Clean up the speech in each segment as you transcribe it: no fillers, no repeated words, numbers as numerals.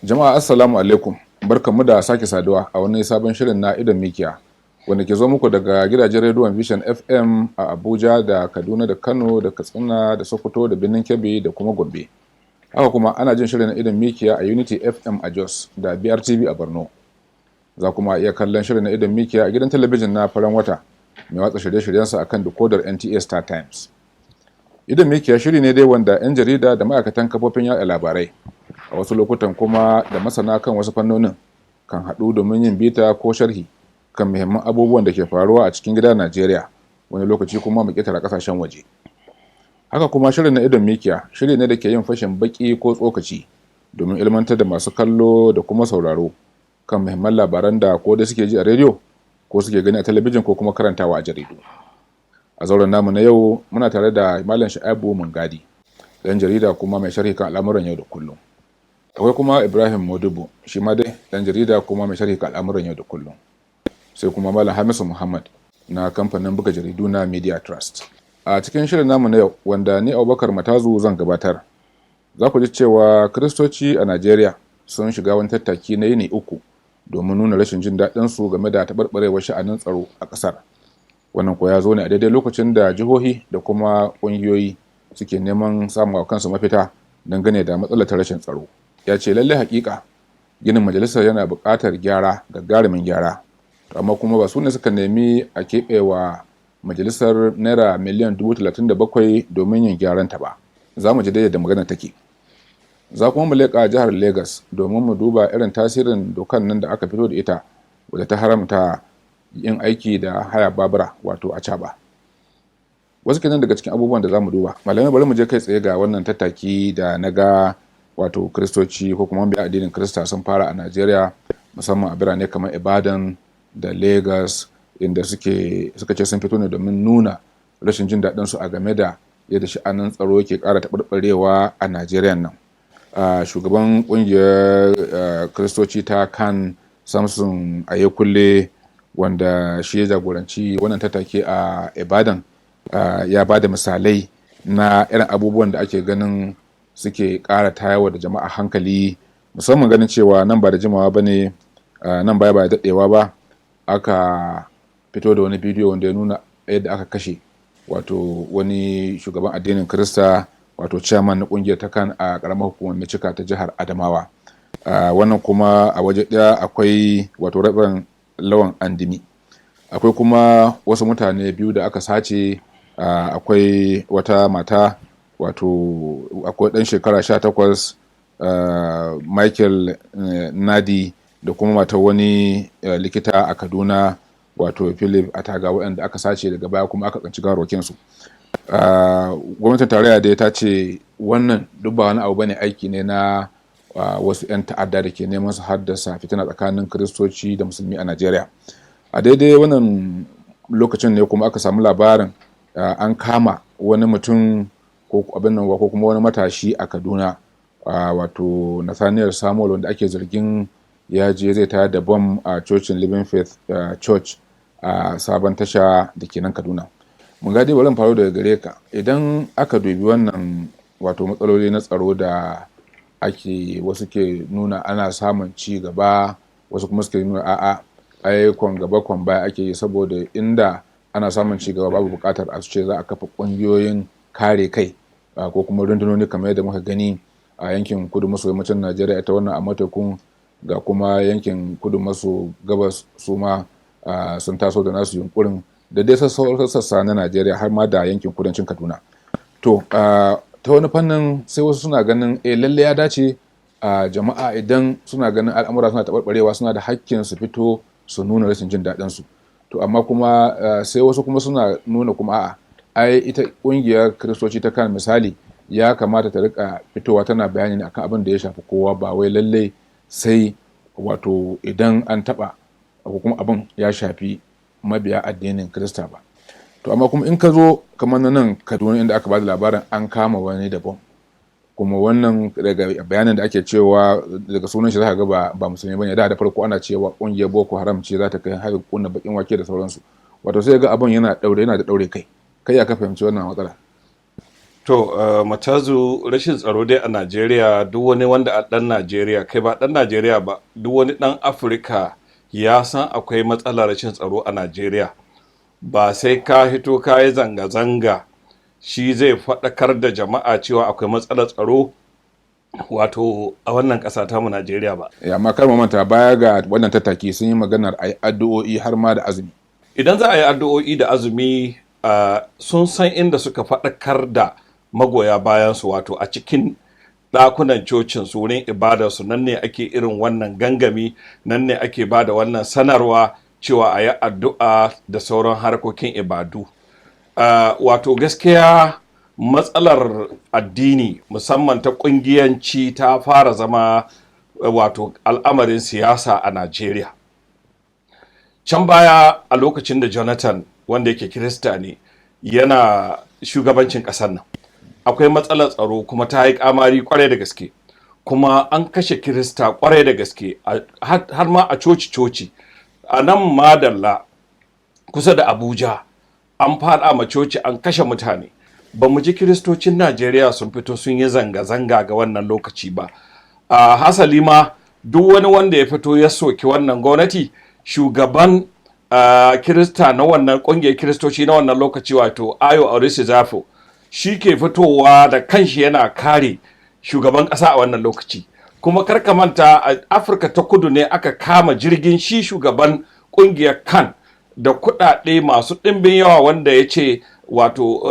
Jama'a assalamu alaikum. Barkanmu da sake saduwa a wani sabon shirin na idon mikiya wanda ke zo muku daga gidajen rediyon Vision FM a Abuja da Kaduna da Kano da Katsina da Sokoto da Birnin Kebbi da kuma Gombe. Haka kuma ana jin shirin na idon mikiya a Unity FM a Jos da BRTV a Borno. Za kuma iya kallon shirin na idon mikiya a gidan talabijin na Faran Wata mai watsa shirye-shiryensa akan decoder NTA Star Times. Idon mikiya shiri ne dai wanda 'yan jarida da ma'aikatan kafofin yaɗa labarai a wasu lokutan kuma da masana kan wasu fannonin kan haɗu domin yin bita ko sharhi kan muhimman abubuwan da ke faruwa a cikin gida Najeriya, wani lokaci kuma mu ƙetare ƙasashen waje. Haka kuma shirin na idon mikiya shiri ne da ke yin fashin baki ko tsokaci domin ilmantar da masu kallo da kuma sauraro kan muhimman labaran da ko da suke ji a rediyo ko suke gani a talabijin ko kuma karantawa a jaridu. A zauren namu na yau muna tare da Malam Shu'aibu Mungadi, ɗan jarida kuma mai sharhi kan al'amuran yau da kullum. Akwai kuma Ibrahim Modubu, shi ma dai ɗan jarida kuma mai sharhi kan al'amuran yau da kullum. Sai kuma Malam Hamisu Muhammad na kamfanin buga jaridu na Media Trust. A cikin shirin namu na yau wanda ni Abubakar Matazu zan gabatar, za ku ji cewa Kiristoci a Najeriya sun shiga wani tattaki na yini 3 domin nuna rashin jin daɗin su game da taɓarɓarewar sha'anin tsaro a ƙasar. Wannan ko ya zo ne a daidai lokacin da jihohi da kuma ƙungiyoyi suke neman samun kansu mafita dangane da matsalar ta rashin tsaro. Ya ce lallai hakika ginin majalisar yana buƙatar gyara, gagarumin gyara, amma kuma ba su ne suka nemi a keɓewa majalisar naira miliyan 37,000 domin yin gyaran ta ba. Za mu ji dai yadda magana take. Za kuma mu leƙa jihar Legas domin mu duba irin tasirin dokan nan da aka fito da ita wadda ta haramta yin aiki da haya babura wato acaba. Wasu kenan daga cikin abubuwan da za mu duba. Malamai bari mu je kai tsaye ga wannan tattaki da na ga wato Kiristoci ko kuma mabiya addinin Kirista sun fara a Najeriya, musamman a birane kamar Ibadan da Lagos, inda suka ce sun fito ne domin nuna rashin jin daɗin su a game da yadda sha'anin tsaro yake ƙara taɓarɓarewa a Najeriya nan. Shugaban ƙungiyar Kiristoci ta kan Samson Ayekulle, wanda shi ya jagoranci wannan tattaki a Ibadan, ya ba da misalai na irin abubuwan da ake ganin suke ƙara tayarwa da jama'a hankali, musamman ganin cewa nan ba da jimawa ba ne, nan baya ba da daɗewa ba, aka fito da wani bidiyo wanda ya nuna yadda aka kashe wato wani shugaban addinin Kirista, wato chairman na ƙungiyar ta kan a ƙaramar hukumar Micika ta jihar Adamawa. Wannan kuma a waje ɗaya akwai wato Reverend Lawan Andimi. Akwai kuma wasu mutane 2 da aka sace. Akwai wata mata, wato akwai ɗan shekara 18 Michael Nadi, da kuma matar wani likita a Kaduna wato Philip Ataga, waɗanda aka sace daga baya kuma aka tsanci gawarwakinsu. Gwamnatin tarayya dai ta ce wannan duk ba wani abu bane, aiki ne na wasu 'yan ta'adda da ke neman su haddasa fitina tsakanin Kiristoci da Musulmi a Najeriya. A daidai wannan lokacin ne kuma aka samu labarin an kama wani mutum ko abin nan ko kuma wani matashi a Kaduna, wato Nathaniel Samuel, wanda ake zargin ya je zai tayar da bom a cocin Living Faith Church a sabon tasha da ke nan Kaduna. Mun ga dai bari faru daga gare ka. Idan aka dubi wannan wato matsaloli na tsaro da wasu ke nuna ana samun ci gaba, wasu kuma suke nuna a'a ai kwan gaba kwan baya ake yi, saboda inda ana samun ci gaba babu buƙatar a ce za a kafa ƙungiyoyin kare kai ko kuma rundunoni kamar yadda muka gani a yankin kudu maso yammacin Najeriya, ita wannan a Matakun, ga kuma yankin kudu maso gabas su ma sun taso da nasu yunkurin, da dai sassa na Najeriya har ma da yankin kudancin Kaduna. To ta wani fannin sai wasu suna ganin lalle ya dace jama'a idan suna ganin al'amura suna taɓarɓarewa suna da hakkin su fito su nuna rashin jin daɗin su. To amma kuma sai wasu kuma suna nuna kuma a'a ai ita ƙungiyar Kiristoci ta kan misali ya kamata ta rika fitowa tana bayani ne akan abin da ya shafi kowa, ba wai lalle sai wato idan an taɓa ko kuma abin ya shafi mabiya addinin Kirista ba. To amma kuma in ka zo kamar nan Kaduna, inda aka ba da labarin an kama wani da bom, kuma wannan daga bayanin da ake cewa daga sunan shi za ka ga ba musulmi bane. Da farko ana cewa ƙungiyar Boko Haram ce za ta kai hari kunna bakin wake da sauransu. Wato sai ga abin yana da daure kai ya ka fahimci wannan matsala. To, Matazu, rashin tsaro dai a Najeriya, duk wani wanda a ɗan Najeriya, kai ba ɗan Najeriya ba, duk wani ɗan Afirka ya san akwai matsalar rashin tsaro a Najeriya. Ba sai ka hito ka yi zanga-zanga shi zai faɗakar da jama'a cewa akwai matsalar tsaro wato a wannan ƙasa tamu Najeriya ba. Amma kar mu manta, baya ga wannan tattaki sun yi maganar a yi addu'o'i har ma da azumi. Idan za a yi addu'o'i da azumi, sun san inda suka faɗakar da magoya bayansu, wato a cikin ɗakunan cocin su, wurin ibadarsu, nan ne ake irin wannan gangami, nan ne ake ba da wannan sanarwa cewa a yi addu'a da sauran harkokin ibadu. Wato gaskiya matsalar addini musamman ta ƙungiyanci ta fara zama wato al'amarin siyasa a Najeriya. Can baya a lokacin da Jonathan, wanda yake Kirista ne, yana shugabancin ƙasar nan, akwai matsalar tsaro kuma ta yi kamari kwarai da gaske, kuma an kashe Kirista kwarai da gaske, har ma a coci-coci. A nan Madalla kusa da Abuja an fada ma coci, an kashe mutane. Ba mu ji Kiristocin Najeriya sun fito sun yi zanga-zanga ga wannan lokaci ba. Hasali ma duk wani wanda ya fito ya soki wannan gwamnati, shugaban Kirista na wannan ƙungiyar Kiristoci na wannan lokaci, wato Ayo Orisizafo, shi ke fitowa da kanshi yana kare shugaban ƙasa a wannan lokaci. Kuma karka manta, a Afirka ta Kudu ne aka kama jirgin shi shugaban ƙungiyar kan da kuɗaɗe masu ɗimbin yawa, wanda ya ce wato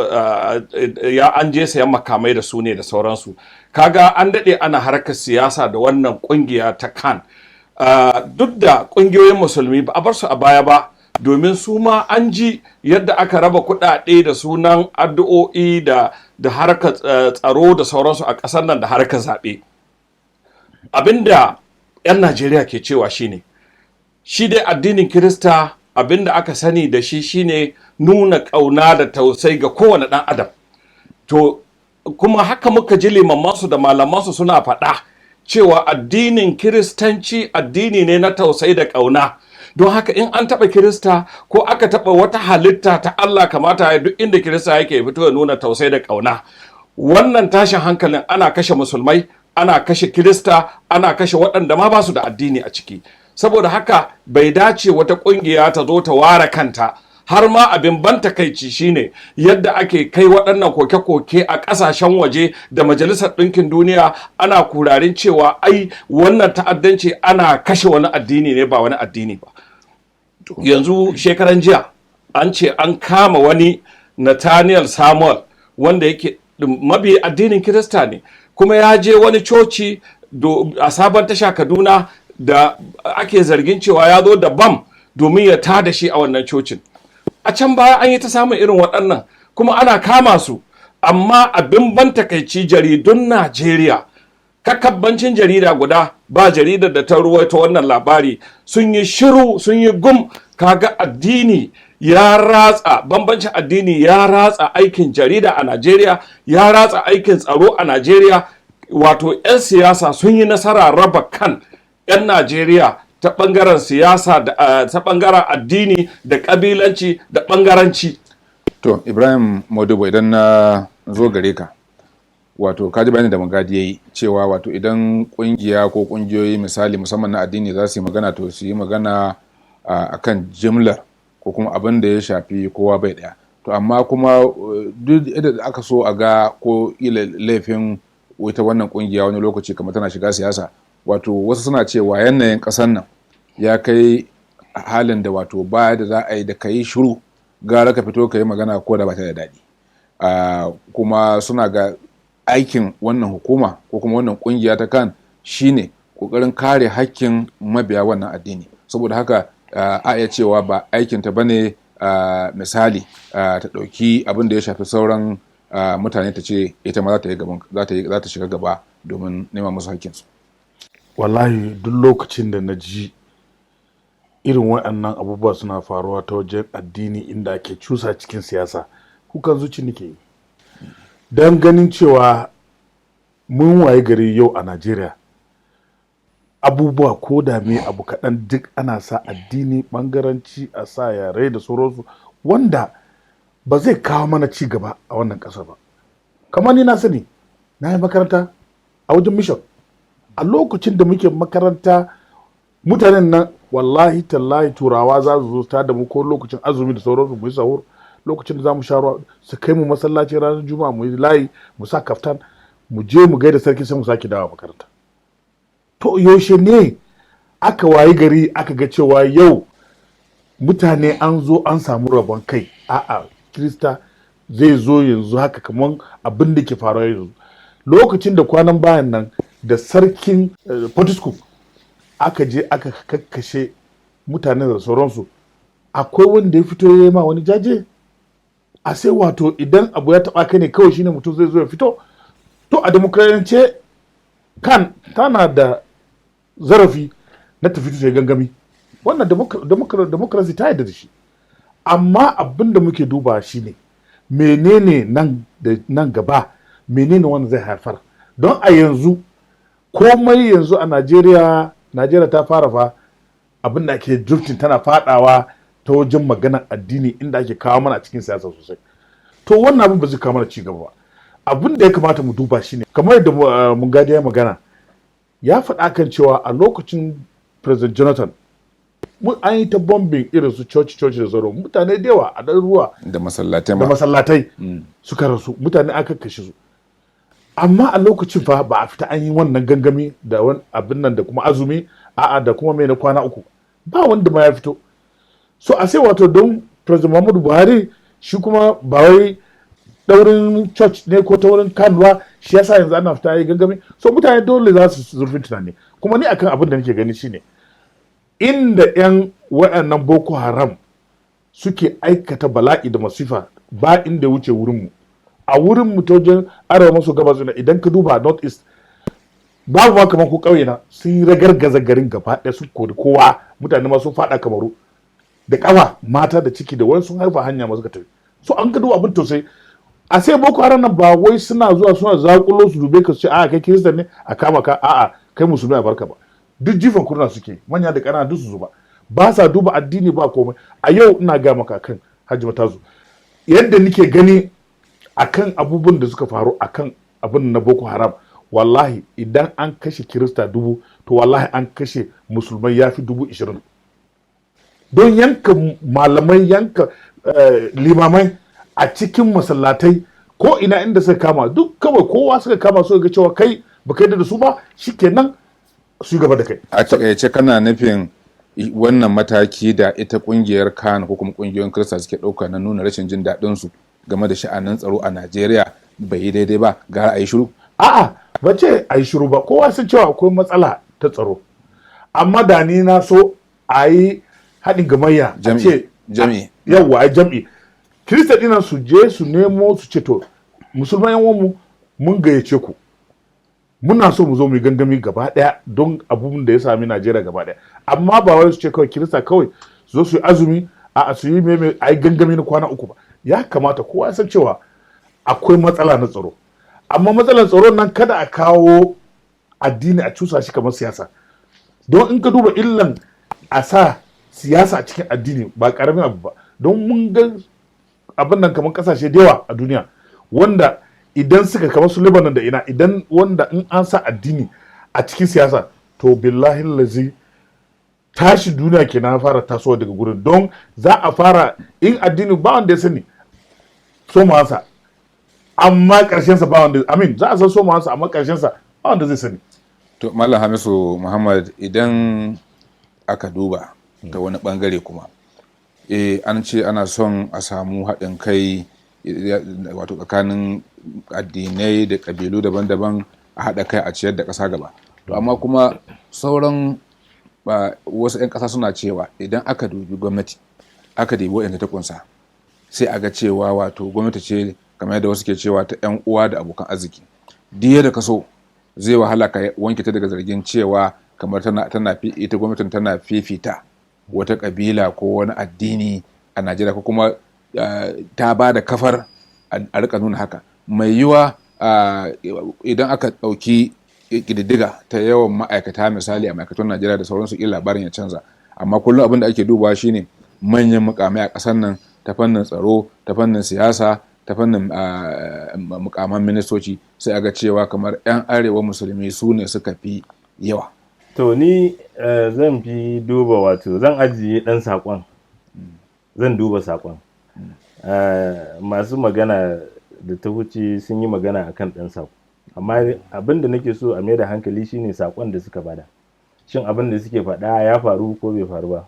ya an je sayan makamai da su ne da sauransu. Kaga an daɗe ana harkar siyasa da wannan ƙungiya ta kan. Duk da ƙungiyoyin musulmi ba a bar su a baya ba, domin su ma an ji yadda aka raba kuɗaɗe da sunan addu'o'i da harkar tsaro da sauransu a ƙasar nan, da harkar zaɓe. Abinda 'yan Najeriya ke cewa shi dai addinin Kirista, abinda aka sani da shi shine nuna ƙauna da tausayi ga kowane ɗan adam. To kuma haka muka ji limamansu da malamansu suna faɗa cewa addinin Kiristanci addini ne na tausayi da ƙauna. Don haka in an taɓa Kirista ko aka taɓa wata halitta ta Allah, kamata ya duk inda Kirista yake fito ya nuna tausayi da ƙauna. Wannan tashin hankalin, ana kashe musulmai, ana kashe Kirista, ana kashe waɗanda ma ba su da addini a ciki. Saboda haka bai dace wata ƙungiya ta zo ta ware kanta. Har ma abin ban takaici shine yadda ake kai waɗannan koke-koke a ƙasashen waje da Majalisar Ɗinkin Duniya, ana kurarin cewa ai wannan ta'addanci ana kashe wani addini ne, ba wani addini ba. Yanzu shekaran jiya an ce an kama wani Nathaniel Samuel, wanda yake mabi addinin Kirista ne, kuma ya je wani coci a Sabon Tasha Kaduna, da ake zargin cewa ya zo da bam domin ya tada shi a wannan cocin. A can baya an yi ta samun irin waɗannan, kuma ana kama su. Amma abin ban takaici, jaridun Najeriya, kakabbancin jarida guda ba jaridar da ta ruwaito wannan labari, sun yi shiru, sun yi gum. Kaga addini ya ratsa, bambancin addini ya ratsa aikin jarida a Najeriya, ya ratsa aikin tsaro a Najeriya. Wato 'yan siyasa sun yi nasara raba kan 'yan Najeriya ta ɓangaren siyasa, da ta ɓangaren addini da ƙabilanci da ɓangaranci. To, Ibrahim Modibo, idan na zo gare ka, wato kaji bayani da Magadi ya yi cewa wato idan ƙungiya ko ƙungiyoyi misali musamman na addini za su yi magana, to su yi magana akan jimlar ko kuma abin da ya shafi kowa bai ɗaya. To amma kuma duk da aka so a ga ko ila laifin ita wannan ƙungiya wani lokaci kamar tana shiga siyasa, wato wasu suna cewa yanayin ƙasar nan ya kai halin da wato baya da za a yi da ka yi shiru, gara ka fito ka yi magana ko da ba ta da daɗi. Kuma suna ga aikin wannan hukuma ko kuma wannan ƙungiya ta kan shine ƙoƙarin kare hakkin mabiya wannan addini. Saboda haka a iya cewa ba aikinta ba ne misali ta ɗauki abin da ya shafi sauran mutane ta ce ita ma za ta shiga gaba domin nema musu hakkinsu. Wallahi duk lokacin da na ji irin waɗannan abubuwa suna faruwa ta wajen addini inda ake cusa cikin siyasa, kukan zuci nake yi. Don ganin cewa mun waye gari yau a Najeriya, abubuwa ko da me abu kaɗan duk ana sa addini, ɓangaranci, a sa yare da sauransu, wanda ba zai kawo mana ci gaba a wannan ƙasa ba. kamar ni na sani na yi makaranta a wajen mission. A lokacin da muke makaranta mutanen nan wallahi tallahi turawa za su zo ta da mu ko lokacin azumi da sauransu mu yi sahur, lokacin da za mu sha ruwa su kai mu masallaci ranar juma'a mu yi layi mu sa kaftan mu je mu gaida sarki sai mu sake dawo makaranta. To yaushe ne aka wayi gari aka ga cewa yau mutane an zo an samu rabon kai, a'a Kirista zai zo yanzu haka kamar abin da ke faruwa yanzu. Lokacin da kwanan bayan nan da sarkin Fortescue aka je aka kakkashe mutane da sauransu, akwai wanda ya fito ya yi ma wani jaje? A sai wato idan abu ya taba ka ne kawai shine mutum zai zo ya fito? To a demokradiyance kan tana da zarafi na tafi ta gangami, wannan demokrasi ta yarda da shi. Amma abin da muke duba shine menene nan gaba, menene wanda zai haifar. Don a yanzu komai yanzu a Najeriya ta fara fa abin da ake drifting tana fadawa ta wajen maganar addini inda ake kawo mana cikin siyasa sosai. To wannan abin ba zai kawo mana ci gaba ba. Abin da ya kamata mu duba shine kamar yadda Mungadi ya magana, ya faɗa kan cewa a lokacin President Jonathan an yi ta bombing irin su church da sauran mutane da yawa a ruwa da masallatai suka rasu, mutane aka kashe su. Amma a lokacin fa ba a fita an yi wannan gangami da wani abin nan da kuma azumi da kuma mai na kwana uku ba wanda ma ya fito. So a sai wato don President Muhammadu Buhari shi kuma ba wai daurin church ne ko ta wurin kanuwa shi yasa yanzu ana fita yi gangami. So mutane dole za su zurfin tunani. Kuma ni akan abin da nake gani shine inda 'yan waɗannan Boko Haram suke aikata bala'i da masifa ba inda wuce wurinmu. A wurinmu ta wajen arewa maso gabas idan ka duba north east babu ma kamar ko ƙauye na sun yi ragargaza garin gaba ɗaya sun kori kowa, mutane ma sun faɗa Kamaru da ƙafa, mata da ciki da wani sun haifa hanya masu ka tafi. So an ka duba abin tausayi. A sai Boko Haram nan ba wai suna zuwa suna zakulo su dube ka su ce a'a kai Kirista ne a kama ka, a'a kai musulmi a barka ba. Duk jifan kurna suke, manya da ƙanana duk su zuba, ba sa duba addini ba komai. A yau ina ga maka kan Hajji Matazu yadda nike gani akan abubuwan da suka faru akan abin na Boko Haram, wallahi idan an kashe Kirista 1000 to wallahi an kashe musulmai ya fi 20,000. Don yanka malamai, yanka limamai a cikin masallatai ko ina inda suka kama, duk kawai kowa suka kama su ga cewa kai baka yarda da su ba shikenan su gaba da kai. A takaice kana nufin wannan mataki da ita kungiyar kan ko kuma kungiyoyin Kirista suke ɗauka na nuna rashin jin daɗin su game da sha'anin tsaro a Najeriya bai yi daidai ba, gara a yi shiru? A'a, ba ce a yi shiru ba, kowa sun cewa akwai matsala ta tsaro. Amma da ni na so a yi haɗin gamayya a ce jami'i. Yawwa a jam'i. Kirista ɗina su je su nemo su ce to musulman yan mu mun gayyace ku. Muna so mu zo mu yi gangami gaba ɗaya don abubuwan da ya sami Najeriya gaba ɗaya. Amma ba wai su ce kawai Kirista kawai su zo su yi azumi a su yi meme a yi gangami na kwana 3 ba. Ya kamata kowa ya san cewa akwai matsala na tsaro. Amma matsalar tsaron nan kada a kawo addini a cusa shi kamar siyasa. Don in ka duba illan a sa siyasa a cikin addini ba karamin abu ba. Don mun ga abin nan kamar kasashe da yawa a duniya wanda idan suka kamar su Lebanon da ina idan wanda in an sa addini a cikin siyasa to billahi lazi tashi duniya ke na fara tasowa daga gurin. Don za a fara in addini ba wanda ya sani somawansa amma karshensa ba wanda za a san somawansa amma karshensa ba wanda zai sani. To Malam Hamisu Muhammad, idan aka duba ta wani bangare kuma an ce ana son a samu haɗin kai wato tsakanin addinai da ƙabilu daban-daban a haɗa kai a ciyar da ƙasa gaba. To amma kuma sauran wasu 'yan ƙasa suna cewa idan aka dubi gwamnati aka dubi waɗanda ta kunsa sai a ga cewa wato gwamnati ce kamar yadda wasu ke cewa ta 'yan uwa da abokan arziki. Diya da kaso zai wahala ka wanke ta daga zargin cewa kamar ita gwamnatin tana fifita wata kabila ko wani addini a Najeriya ko kuma ta ba da kafar a rika nuna haka. Mai yiwa idan aka ɗauki ƙididdiga ta yawan ma'aikata misali a ma'aikatan Najeriya da sauransu labarin ya canza, amma kullum abin da ake dubawa shine manyan mukamai a ƙasar nan ta fannin tsaro, ta fannin siyasa, ta fannin mukaman ministoci sai aga cewa kamar 'yan arewa musulmi su ne suka fi yawa. To ni zan fi duba, wato zan ajiye ɗan saƙon, zan duba saƙon. Masu magana da ta wuce sun yi magana akan ɗan saƙo, amma abin da nake so a mai da hankali shine saƙon da suka bada. Shin abin da suke faɗa ya faru ko bai faru ba,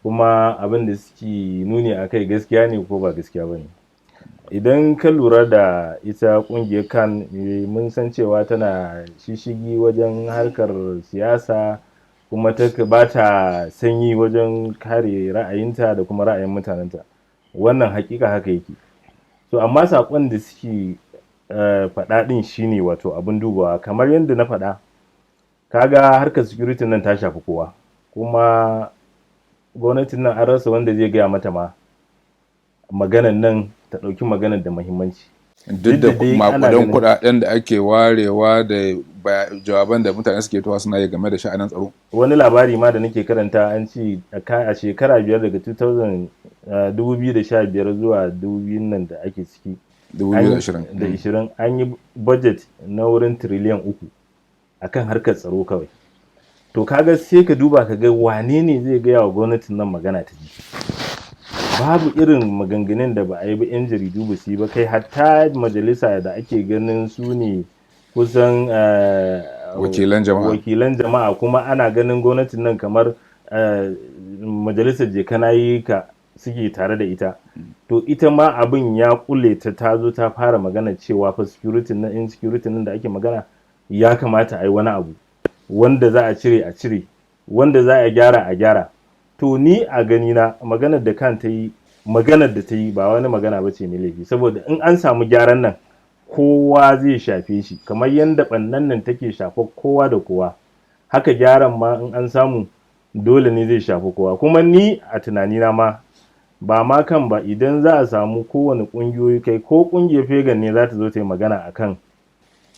kuma abin da suke nuni a kai gaskiya ne ko ba gaskiya ba ne. Idan ka lura da ita ƙungiyar kan, mun san cewa tana shishigi wajen harkar siyasa, kuma ba ta sanyi wajen kare ra'ayinta da kuma ra'ayin mutanenta. Wannan hakika haka yake. So amma saƙon da suke faɗa ɗin shine wato abin dubawa. Kamar yadda na faɗa, kaga harkar security nan ta shafi kowa, kuma gwamnatin nan an rasa wanda zai gaya mata ma maganan nan ta ɗauki maganar da muhimmanci. Duk da makudan kuɗaɗen da ake warewa da jawaban da mutane suke towa suna yi game da sha'anin tsaro. Wani labari ma da nake karanta an ce a shekara 5 daga 2015 zuwa 2000 nan da ake ciki, 2020, an yi budget na wurin tiriliyan 3 akan harkar tsaro kawai. To kaga sai ka duba ka ga wane ne zai gaya wa gwamnatin nan magana ta ji. Babu irin maganganun da ba a yi ba, 'yan jaridu ba su yi ba, kai hatta majalisa da ake ganin su ne kusan wakilan jama'a, kuma ana ganin gwamnatin nan kamar majalisar ka suke tare da ita. To ita ma abin ya kule ta zo ta fara magana cewa fa security nan da ake magana ya kamata a yi wani abu, wanda za a cire, wanda za a gyara. To ni a gani na maganar da ta yi ba wani magana ba ce mai laifi, saboda in an samu gyaran nan kowa zai shafe shi, kamar yadda ɓannan nan take shafa kowa da kowa, haka gyaran ma in an samu dole ne zai shafi kowa. Kuma ni a tunanina ma ba ma kan ba, idan za a samu kowane ƙungiyoyi, kai ko ƙungiyar Fegan ne za ta zo ta yi magana akan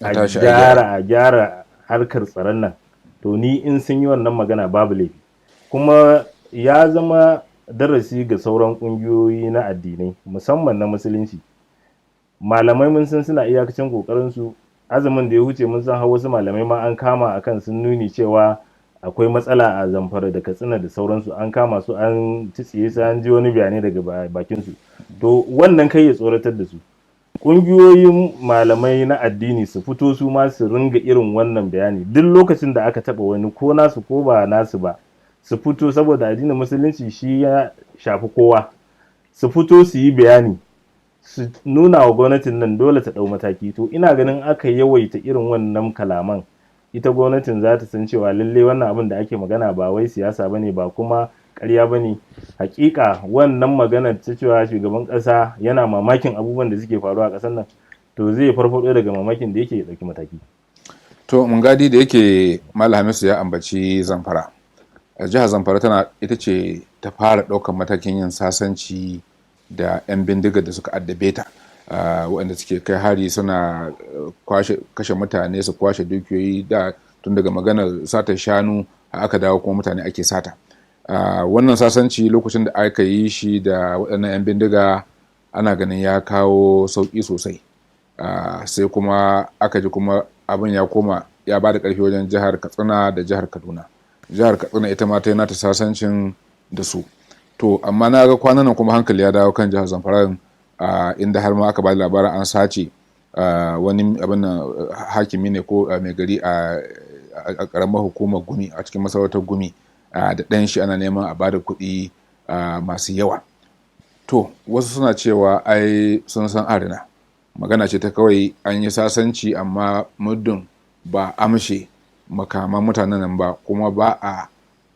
a gyara harkar tsaron nan, to ni in sun yi wannan magana babu laifi. Kuma ya zama darasi ga sauran ƙungiyoyi na addinai, musamman na musulunci. Malamai mun san suna iyakacin ƙoƙarinsu. Azumin da ya wuce mun san wasu malamai ma an kama akan sun nuni cewa akwai matsala a Zamfara da Katsina da sauransu, an kama su, an tsiye su, an ji wani bayanai daga bakinsu. To wannan kai ya tsoratar da su. Ƙungiyoyin malamai na addini su fito su ma su ringa irin wannan bayani duk lokacin da aka taɓa wani, ko nasu ko ba nasu ba, su fito, saboda addinin musulunci shi ya shafi kowa. Su fito su yi bayani, su nuna wa gwamnatin nan dole ta ɗau mataki. To ina ganin aka yawaita irin wannan kalaman, ita gwamnatin za ta san cewa lalle wannan abin da ake magana ba wai siyasa bane, ba kuma ƙarya bane. Hakika wannan magana ta cewa shugaban ƙasa yana mamakin abubuwan da suke faruwa a ƙasar nan, to zai farfaɗo daga mamakin da yake ɗauki mataki. To mun gadi da yake Malam Hamisu ya ambaci Zamfara. Jihar Zamfara ita ce ta fara ɗaukar matakin yin sasanci da 'yan bindigar da suka addabe ta, waɗanda suke kai hari suna kashe mutane, su kwashe dukiyoyi, da tun daga maganar satar shanu aka dawo kuma mutane ake sata. Wannan sasanci lokacin da aka yi shi da waɗannan 'yan bindiga ana ganin ya kawo sauƙi sosai, sai kuma aka ji kuma abin ya koma ya ba da ƙarfi wajen jihar Katsina da jihar Kaduna. Jihar Katsina ita ma ta yi nata sasancin da su. To amma na ga kwanan nan kuma hankali ya dawo kan jihar Zamfara, inda har ma aka ba da labarin an sace wani abin nan hakimi ne ko mai gari a ƙaramar hukumar Gumi, a cikin masarautar Gumi, da ɗan shi ana neman a ba da kuɗi masu yawa. To wasu suna cewa ai sun san arina, magana ce ta kawai an yi sasanci, amma muddin ba amshe makaman mutanen nan ba, kuma ba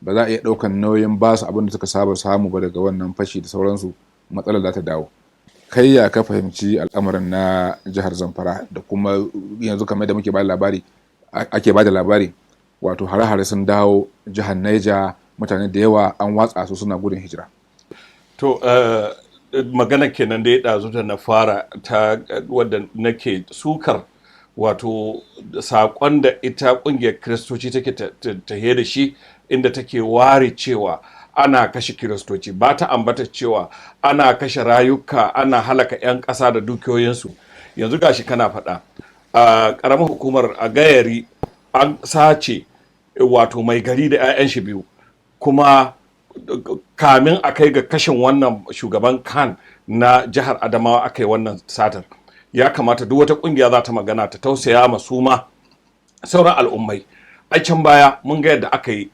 za a iya ɗaukan nauyin ba su abin da suka saba samu ba daga wannan fashi da sauransu, matsalar za ta dawo. Kai ya ka fahimci al'amarin na jihar Zamfara, da kuma yanzu kamar da ake ba da labari, wato hare-hare sun dawo jihar Niger, mutane da yawa an watsa su suna gudun hijira. To magana kenan da ya ɗazu da na fara ta wadda nake sukar, wato saƙon da ita ƙungiyar Kiristoci take tahe da shi, inda take ware cewa ana kashe kiristoci, ba ta ambata cewa ana kashe rayuka, ana halaka 'yan ƙasa da dukiyoyinsu. Yanzu gashi kana faɗa a ƙaramar hukumar a Gayari an sace wato mai gari da 'ya'yan shi biyu, kuma kamin a kai ga kashin wannan shugaban kan na jihar Adamawa aka yi wannan satar. Ya kamata duk wata kungiya za ta magana ta tausaya ma su ma sauran al'ummai. A can baya mun ga yadda aka yi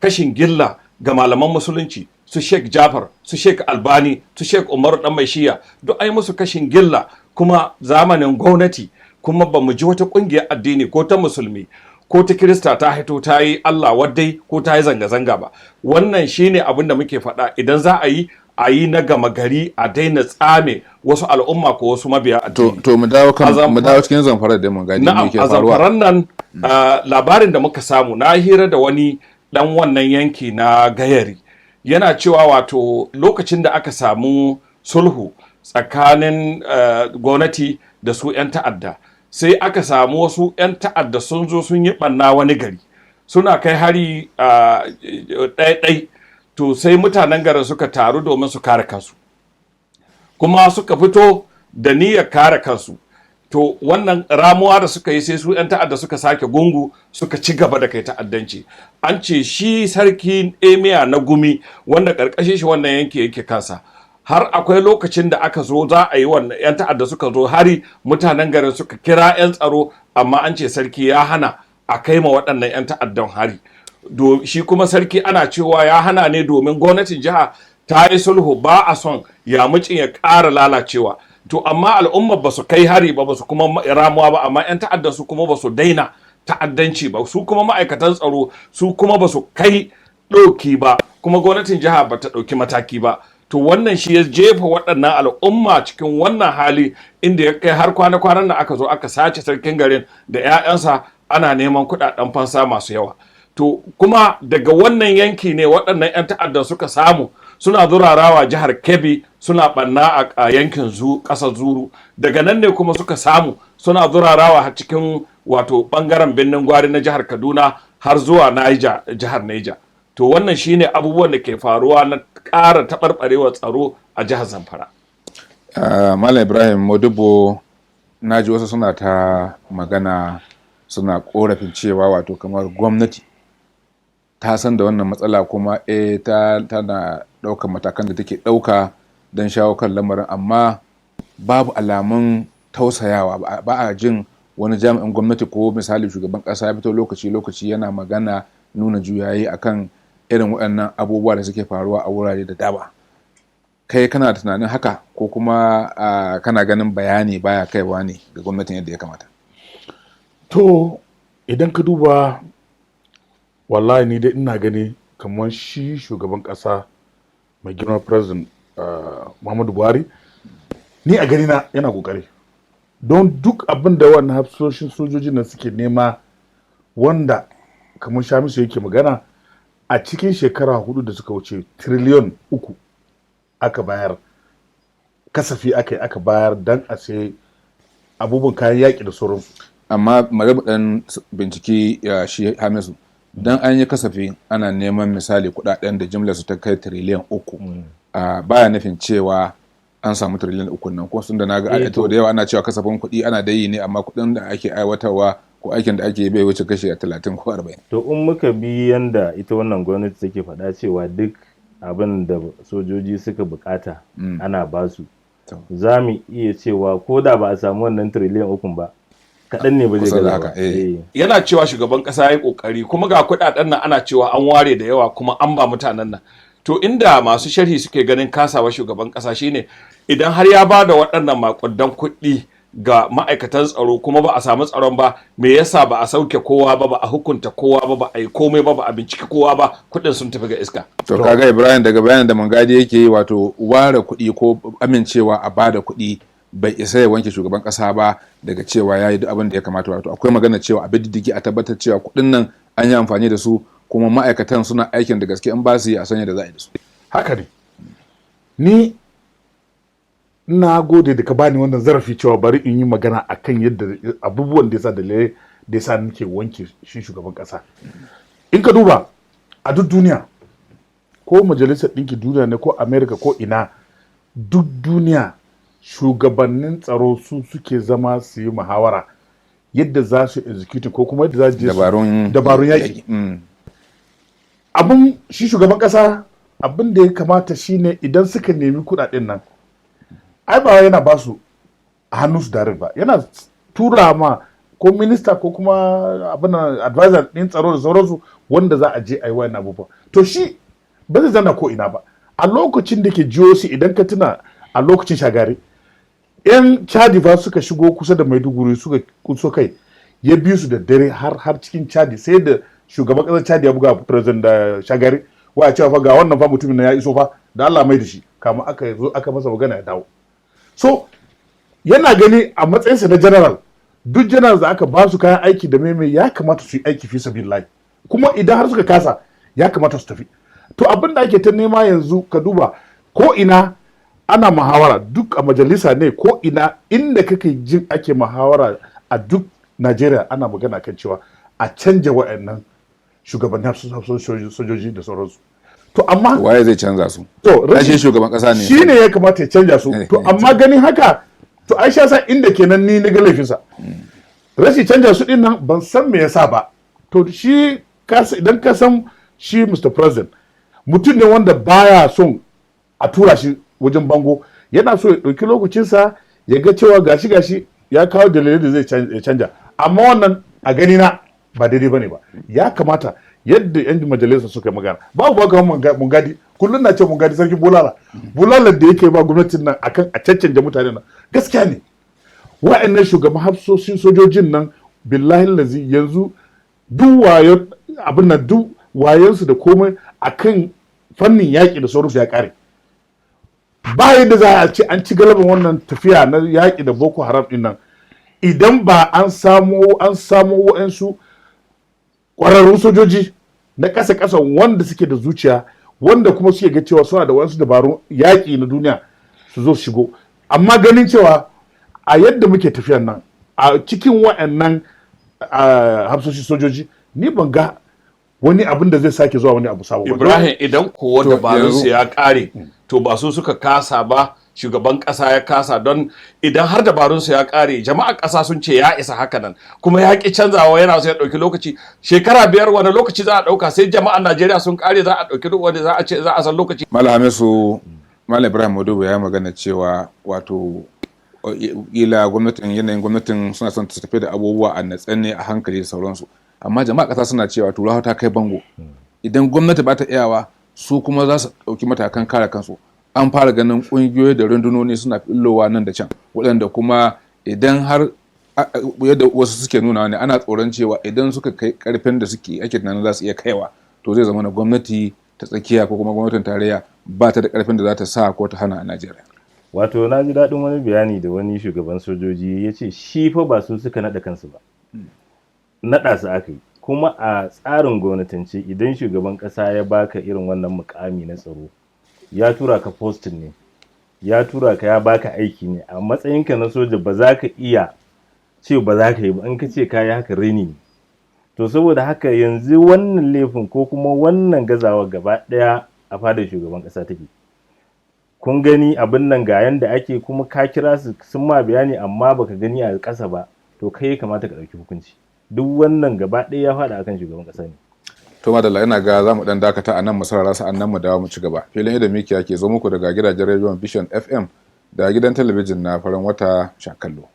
kashin gilla ga malaman musulunci, su Sheikh Jafar, su Sheikh Albani, su Sheikh Umaru dan mai shiya, duk ai musu kashin gilla kuma zamanin gwamnati, kuma ba mu ji wata kungiyar addini ko ta musulmi ko ta Kirista ta haito ta yi Allah waddai ko ta yi zanga-zanga ba. Wannan shine abin da muke faɗa, idan za a yi na gama gari, a daina tsame wasu al'umma ko wasu mabiya addini. To mu dawo cikin Zamfara da mun gani me ke faruwa. A Zamfaran nan labarin da muka samu, na hira da wani dan wannan yanki na Gayari, yana cewa wato lokacin da aka samu sulhu tsakanin gwamnati da su 'yan ta'adda, sai aka samu wasu 'yan ta'adda sun zo sun yi ɓanna wani gari, suna kai hari ɗaiɗai. To sai mutanen garin suka taru domin su kare kansu, kuma suka fito da niyyar kare kansu. To wannan ramuwa da suka yi, sai su 'yan ta'adda suka sake gungu, suka ci gaba da kai ta'addanci. An ce shi sarki Emiya na Gumi, wanda ƙarƙashin shi wannan yanki yake kansa, har akwai lokacin da aka zo za a yi wannan 'yan ta'adda suka zo hari, mutanen garin suka kira 'yan tsaro, amma an ce sarki ya hana a kai ma waɗannan 'yan ta'addan hari. Shi kuma sarki ana cewa ya hana ne domin gwamnatin jiha ta yi sulhu, ba a son ya mucin ya ƙara lalacewa. To amma al'umma ba su kai hari ba su kuma ramuwa ba, amma 'yan ta'adda su kuma ba su daina ta'addanci ba, su kuma ma'aikatan tsaro su kuma ba su kai ɗauki ba, kuma gwamnatin jiha ba ta ɗauki mataki ba. To wannan shi ya jefa waɗannan al'umma cikin wannan hali, inda ya kai har kwana-kwanan da aka zo aka sace sarkin garin da 'ya'yansa, ana neman kuɗaɗen fansa masu yawa. To kuma daga wannan yanki ne waɗannan 'yan ta'addan suka samu suna zurarawa jihar Kebbi, suna ɓanna a yankin ƙasar Zuru. Daga nan ne kuma suka samu suna zurarawa a cikin wato ɓangaren birnin Gwari na jihar Kaduna har zuwa jihar Niger. To wannan shine abubuwan da ke faruwa na ƙara taɓarɓarewar tsaro a jihar Zamfara. Malam Ibrahim Modibo, na ji wasu suna ta magana, suna ƙorafin cewa wato kamar gwamnati ta san da wannan matsala, kuma tana ɗaukar matakan da take ɗauka don shawo kan lamarin, amma babu alamun tausayawa. Ba a jin wani jami'in gwamnati ko misali shugaban ƙasa ya fito lokaci yana magana, nuna juyayi akan irin waɗannan abubuwa da suke faruwa a wurare da dama. Kai kana tunanin haka, ko kuma kana ganin bayani baya kaiwa ne ga gwamnatin yadda ya kamata? To idan ka duba, wallahi ni dai ina gani kamar shi shugaban ƙasa mai girma president Muhammadu Buhari, ni a gani na yana kokari, don duk abin da wannan hafsoshin sojojin nan suke nema, wanda kamar Shamisu yake magana, a cikin shekara 4 da suka wuce tiriliyon 3 aka bayar, kasafi aka bayar don a sai abubuwan kayan yaƙi da sauransu. Amma dan bincike shi Hamisu, don an yi kasafi ana neman misali kudaden da jimlar su ta kai tiriliyan 3, baya nufin cewa an samu tiriliyan 3 nan, ko sun da naga da yawa ana cewa kasafin kuɗi ana da yi ne, amma kuɗin da ake aiwatarwa ko aikin da ake bai wuce kashi 30 ko 40. To in muka bi yanda ita wannan gwamnati take faɗa cewa duk abin da sojoji suka bukata ana basu, za mu iya cewa ko da ba a samu wannan tiriliyan 3 ba, kaɗan ne ba zai gaza ba. Yana cewa shugaban ƙasa ya yi ƙoƙari, kuma ga kuɗaɗen nan ana cewa an ware da yawa kuma an ba mutanen nan. To inda masu sharhi suke ganin kasawa shugaban ƙasa shine, idan har ya ba da waɗannan maƙudan kuɗi ga ma'aikatan tsaro kuma ba a samu tsaron ba, me yasa ba a sauke kowa ba, ba a hukunta kowa ba, ba a yi komai ba, ba a binciki kowa ba, kuɗin sun tafi ga iska. To kaga Ibrahim, daga bayanin da Mangadi yake yi, wato ware kuɗi ko amincewa a bada kuɗi bai isa ya wanke shugaban kasa ba daga cewa ya yi duk abin da ya kamata. Wato akwai magana cewa abin diddigi a tabbatar cewa kuɗin nan an yi amfani da su, kuma ma'aikatan suna aikin da gaske, in ba su yi a sanya da za a yi da su. Haka ne, ni na gode da ka bani wannan zarafi cewa bari in yi magana akan yadda abubuwan da yasa da yasa nake wanke shi shugaban kasa. In ka duba a duk duniya ko majalisar ɗinki duniya ne ko america ko ina, duk duniya shugabannin tsaro su suke zama su yi muhawara yadda za su execute ko kuma yadda za su dabarun yaƙi. Abin shi shugaban ƙasa abin da ya kamata shine idan suka nemi kuɗaɗen nan, ai ba yana ba su a hannun su direct ba, yana tura ma ko minista ko kuma abin advisor ɗin tsaro da sauransu wanda za a je a yi wayan abubuwa. To shi ba zai zana ko ina ba. A lokacin da ke GOC idan ka tuna a lokacin Shagari, 'yan Chadi fa suka shigo kusa da Maiduguri suka kuso kai, ya biyu su da dare har cikin Chadi, sai da shugaban ƙasar Chadi ya buga president da Shagari wa a cewa fa ga wannan fa mutumin na ya iso fa da Allah mai da shi, kama aka zo aka masa magana ya dawo. So yana gani a matsayinsa na general, duk general da aka ba su kayan aiki da meme ya kamata su yi aiki fi sabilillahi, kuma idan har suka kasa ya kamata su tafi. To abin da ake ta nema yanzu ka duba ko ina ana muhawara, duk a majalisa ne ko ina inda kake jin ake muhawara a duk Najeriya ana magana kan cewa a canja wa'annan shugabannin sojoji da sauransu. To amma waye zai canza su? To rashin shugaban kasa ne shine ya kamata ya canja su. To amma ganin haka, to ai sha sa inda kenan ni na ga laifinsa. Rashin canja su din nan ban san me yasa ba. To shi idan ka san shi Mr. President mutum ne wanda baya son a tura shi wajen bango, yana so ya ɗauki lokacinsa ya ga cewa gashi ya kawo dalilai da zai canja. Amma wannan a gani na ba daidai bane ba. Ya kamata yadda 'yan majalisa suka yi magana, babu ba kamar Mungadi, kullum na ce Mungadi sarki bulala da yake ba gwamnatin nan akan a cancanta mutane nan gaskiya ne. Wa'annan shugaban hafsoshin sojojin nan billahi lazi yanzu duk wayo abin nan duk wayansu da komai akan fannin yaƙi da sauransu ya ƙare. Ba yadda za a ce an ci galaban wannan tafiya na yaƙi da Boko Haram din nan idan ba an samo wa'ansu ƙwararrun sojoji na ƙasa wanda suke da zuciya, wanda kuma suke ga cewa suna da wasu dabarun yaƙi na duniya su zo shigo. Amma ganin cewa a yadda muke tafiyan nan a cikin wa'annan hafsoshin sojoji, ni ban ga wani abin da zai sake zuwa wani abu sabo ba. Ibrahim, idan kowa dabarunsu ya ƙare to ba su suka kasa ba, shugaban ƙasa ya kasa. Don idan har dabarunsu ya ƙare, jama'a ƙasa sun ce ya isa haka nan, kuma ya ƙi canzawa, yana so ya ɗauki lokaci. Shekara 5 wani lokaci za a ɗauka, sai jama'an Najeriya sun ƙare za a ɗauki duk wanda za a ce za a san lokaci. Malam Hamisu, Malam Ibrahim Madobe ya magana cewa wato yanayin gwamnatin suna son ta tafi da abubuwa a natsanne a hankali da sauransu. Amma jama'a ƙasa suna cewa turawa ta kai bango. Idan gwamnati ba ta iyawa, su kuma za su ɗauki matakan kare kansu. An fara ganin ƙungiyoyi da rundunoni suna fillowa nan da can, waɗanda kuma idan har yadda wasu suke nuna ne, ana tsoron cewa idan suka kai ƙarfin da ake tunanin za su iya kaiwa, to zai zama na gwamnati ta tsakiya ko kuma gwamnatin tarayya ba ta da ƙarfin da za ta sa ko ta hana a Najeriya. Wato na ji daɗin wani bayani da wani shugaban sojoji ya ce shi fa ba su suka naɗa kansu ba, naɗa su aka yi. Kuma a tsarin gwamnatance idan shugaban ƙasa ya baka irin wannan mukami na tsaro, ya tura ka postin ne, ya tura ka ya baka aiki ne, a matsayinka na soja ba za ka iya ce ba za ka yi ba, in ka ce ka yi haka rini ne. To saboda haka yanzu wannan laifin ko kuma wannan gazawa gaba ɗaya a fadar shugaban ƙasa take. Kun gani abin nan ga yanda ake, kuma ka kira su sun ma bayani amma baka gani a ƙasa ba, to kai kamata ka ɗauki hukunci. Duk wannan gaba ɗaya ya faɗa akan shugaban ƙasa ne. To madalla, ina ga za mu ɗan dakata a nan mu sarara sa'an nan mu dawo mu ci gaba. Filin Idan Mikiya ke zo muku daga gidajen rediyon Vision FM da gidan talabijin na Farin Wata Shakallo.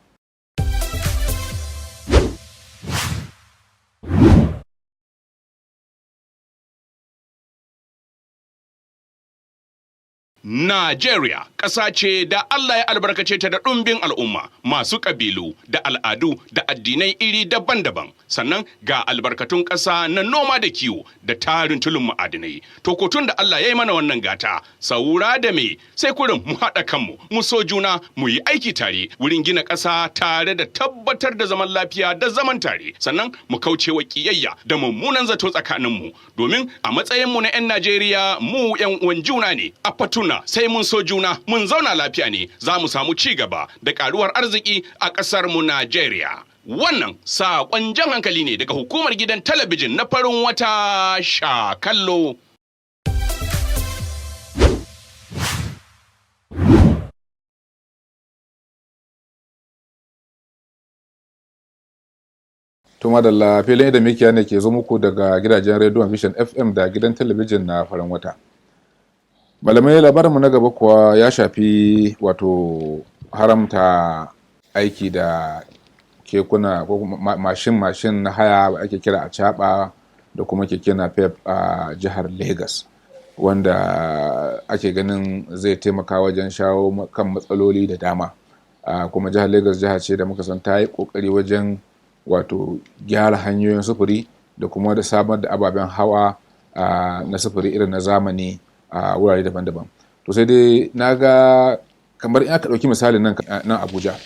Najeriya ƙasa ce da Allah ya albarkace ta da ɗumbin al'umma masu ƙabilu da al'adu da addinai iri daban-daban, sannan ga albarkatun ƙasa na noma da kiwo da tarin tulun ma'adinai. To kotun da Allah ya yi mana wannan gata, saura da me sai kurin mu haɗa kanmu, mu so juna, mu yi aiki tare wurin gina ƙasa tare da tabbatar da zaman lafiya da zaman tare, sannan mu kauce wa ƙiyayya da mummunan zato tsakaninmu, domin a matsayinmu na 'yan Najeriya mu 'yan uwan juna ne. A fatuna sai mun so juna, mun zauna lafiya ne za mu samu ci gaba da karuwar arziki a ƙasar mu Najeriya. Wannan saƙon jan hankali ne daga hukumar gidan talabijin na Farin Wata Shakallo. Tuma da filin da mikiya ne ke zo muku daga gidajen rediyon Vision FM da gidan talabijin na farin wata. Malamai, labarinmu na gaba kuwa ya shafi wato haramta aiki da kekuna ko mashin na haya da ake kira a da kuma keke napep a jihar Lagos, wanda ake ganin zai taimaka wajen shawo kan matsaloli da dama. Kuma jihar Lagos jiha ce da muka san ta yi kokari wajen wato gyara hanyoyin sufuri da kuma da samar da ababen hawa na sufuri irin na zamani a wurare daban-daban. To sai dai na ga kamar in aka ɗauki misali nan Abuja,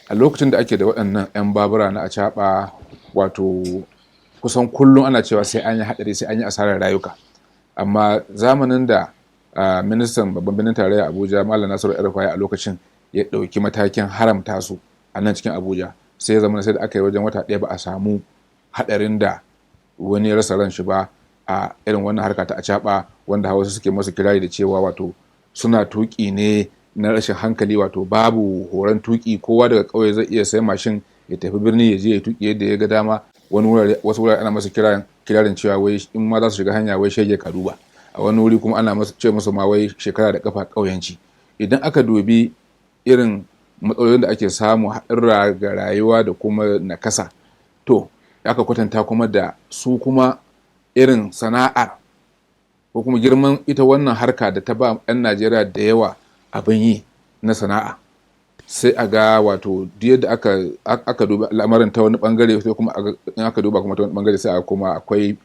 a lokacin da ake da waɗannan 'yan babura na acaɓa, wato kusan kullum ana cewa sai an yi haɗari, sai an yi asarar rayuka. Amma zamanin da ministan babban birnin tarayya Abuja Malam Nasiru El-Rufai a lokacin ya ɗauki matakin haramta su a nan cikin Abuja, sai ya zama sai da aka yi wajen wata ɗaya ba a samu haɗarin da wani ya rasa ran shi ba a irin wannan harka ta acaɓa, wanda Hausa suke masa kirari da cewa wato suna tuƙi ne na rashin hankali, wato babu horon tuƙi. Kowa daga ƙauye zai iya sai mashin ya tafi birni ya je ya tuƙi yadda ya ga dama. Wasu wurare ana masa kirarin cewa wai in ma za su shiga hanya wai shege ka duba, a wani wuri kuma ana ce musu ma wai shekara da kafa ƙauyanci. Idan aka dubi irin matsalolin da ake samu haɗurra ga rayuwa da kuma nakasa, to aka kwatanta kuma da su kuma irin sana'ar ko kuma girman ita wannan harka da ta ba 'yan Najeriya da yawa abin yi na sana'a, sai a ga wato yadda aka duba lamarin ta wani bangare, sai kuma in aka duba kuma ta wani bangare sai a kuma akwai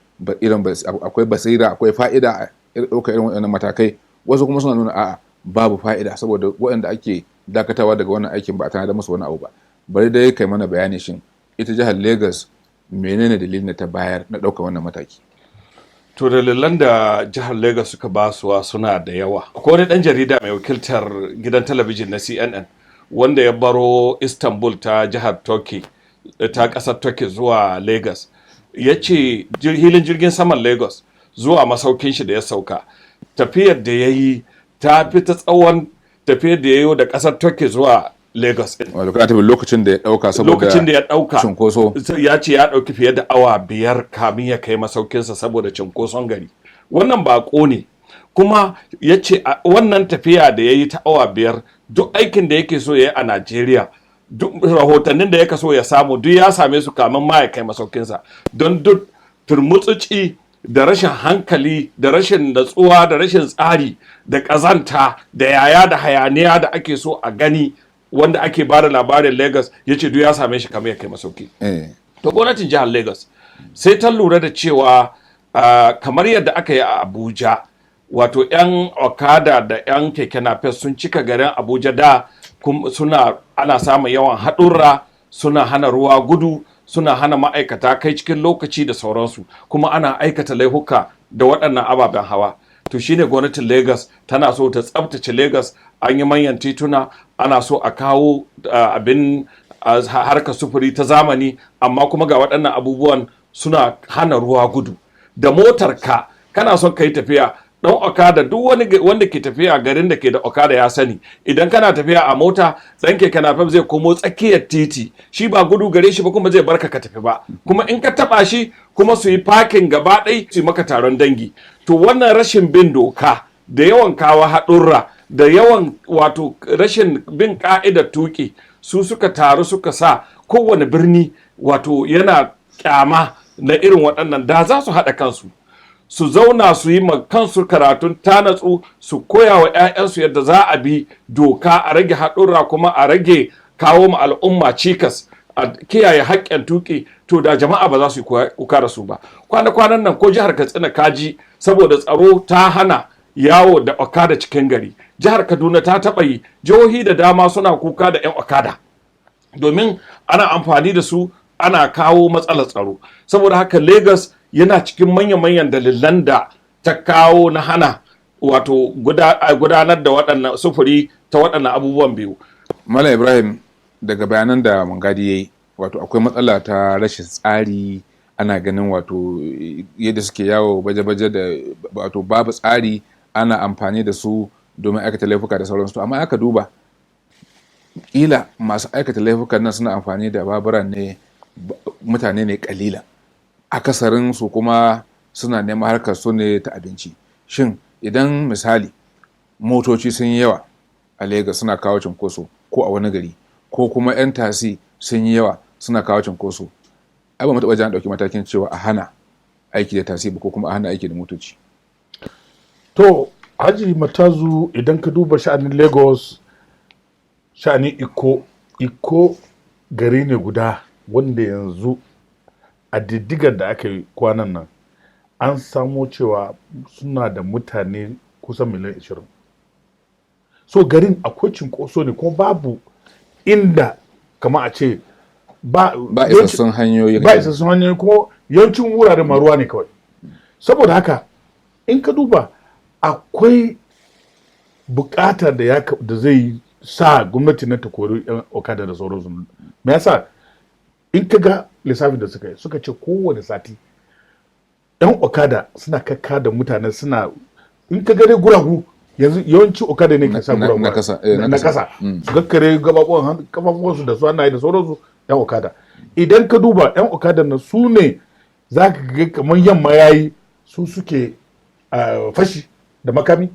basira, akwai fa'ida a ɗaukar irin waɗannan matakai. Wasu kuma suna nuna a'a babu fa'ida, saboda waɗanda ake dakatawa daga wannan aikin ba a tana da musu wani abu ba. Bari dai kai mana bayani, shin ita jihar Lagos menene dalilin da ta bayar na ɗaukar wannan mataki? To dalilan da jihar Lagos suka basuwa suna da yawa. Akwai wani ɗan jarida mai wakiltar gidan talabijin na CNN wanda ya baro Istanbul ta jihar Turkey, ta ƙasar Turkey zuwa Lagos. Ya ce hilin jirgin saman Lagos zuwa masaukin shi da ya sauka, tafiyar da ya yi ta fi ta tsawon tafiyar da ya yi da ƙasar Turkey zuwa Lagos. Wato kana tafi lokacin da ya ɗauka saboda cunkoso. Ya ce ya ɗauki fiye da awa 5 kamin ya kai masaukinsa saboda cunkoson gari. Wannan baƙo ne. Kuma ya ce wannan tafiya da ya yi ta awa 5, duk aikin da yake so ya yi a Najeriya, duk rahotannin da yake so ya samu duk ya same su kamin ma ya kai masaukinsa. Don duk turmutsuci da rashin hankali da rashin natsuwa da rashin tsari da ƙazanta da yaya da hayaniya da ake so a gani wanda ake ba da labarin Lagos, ya ce duk ya same shi kamar ya kai masauki. To gwamnatin jihar Lagos sai ta lura da cewa kamar yadda aka yi a Abuja, wato 'yan okada da 'yan keke napep sun cika garin Abuja da ana samun yawan haɗurra, suna hana ruwa gudu, suna hana ma'aikata kai cikin lokaci da sauransu, kuma ana aikata laifuka da waɗannan ababen hawa. To shine gwamnatin Lagos tana so ta tsabtace Lagos. An yi manyan tituna, ana so a kawo abin harkar sufuri ta zamani, amma kuma ga waɗannan abubuwan suna hana ruwa gudu. Da motar ka kana son ka yi tafiya, ɗan okada, duk wanda ke tafiya garin da ke da okada ya sani, idan kana tafiya a mota, ɗan keke napep zai komo tsakiyar titi, shi ba gudu gare shi ba kuma zai barka ka tafi ba, kuma in ka taɓa shi kuma su yi fakin gaba ɗai su maka taron dangi. To wannan rashin bin doka da yawan kawo haɗurra da yawan wato rashin bin ka'idar tuƙi, su suka taru suka sa kowane birni wato yana kyama na irin waɗannan. Da za su haɗa kansu, su zauna su yi kansu karatun tanatsu, su koya wa 'ya'yansu yadda za a bi doka, a rage haɗurra kuma a rage kawo ma al'umma cikas, a kiyaye haƙƙin tuƙi, to da jama'a ba za su yi kuka da su ba. Kwana-kwanan nan ko jihar Katsina kaji, saboda tsaro ta hana yawo da okada cikin gari. Jihar Kaduna ta taɓa yi, jihohi da dama suna kuka da 'yan okada domin ana amfani da su, ana kawo matsalar tsaro. Saboda haka Lagos yana cikin manya-manyan dalilan da ta kawo na hana wato gudanar da waɗannan sufuri ta waɗannan abubuwan biyu. Malam Ibrahim, daga bayanan da Mungadi ya yi, wato akwai matsala ta rashin tsari. Ana ganin wato yadda suke yawo baje-baje da wato babu tsari, ana amfani da su domin aikata laifuka da sauransu. Amma aka duba, kila masu aikata laifukan nan suna amfani da baburan ne mutane ne kalila, akasarin su kuma suna neman harkar su ne ta abinci. Shin idan misali motoci sun yi yawa a Lagos suna kawo cinkoso, ko a wani gari, ko kuma 'yan tasi sun yi yawa suna kawo cinkoso, ai ba mu taɓa jan ɗauki matakin cewa a hana aiki da tasi ba ko kuma a hana aiki da motoci. To Haji Matazu, idan ka duba sha'anin Lagos, sha'anin Iko gari ne guda wanda yanzu a diddigar da aka yi kwanan nan an samo cewa suna da mutane kusan miliyan 20. So garin akwai cinkoso ne kuma babu inda kama a ce ba isassun hanyoyi, kuma yawancin wuraren maruwa ne kawai. Saboda haka in ka duba akwai bukatar da zai sa gwamnati na ta kori 'yan okada da sauransu. Me yasa in ka ga lissafin da suka ce kowane sati 'yan okada suna kakka da mutane, suna in ka gare guragu yanzu yawanci okada ne ke sa guragu na kasa su kakkare kafafuwansu da su hannaye da sauransu 'yan okada. Idan ka duba 'yan okada na su ne za ka ga kamar yamma yayi su suke fashi da makami.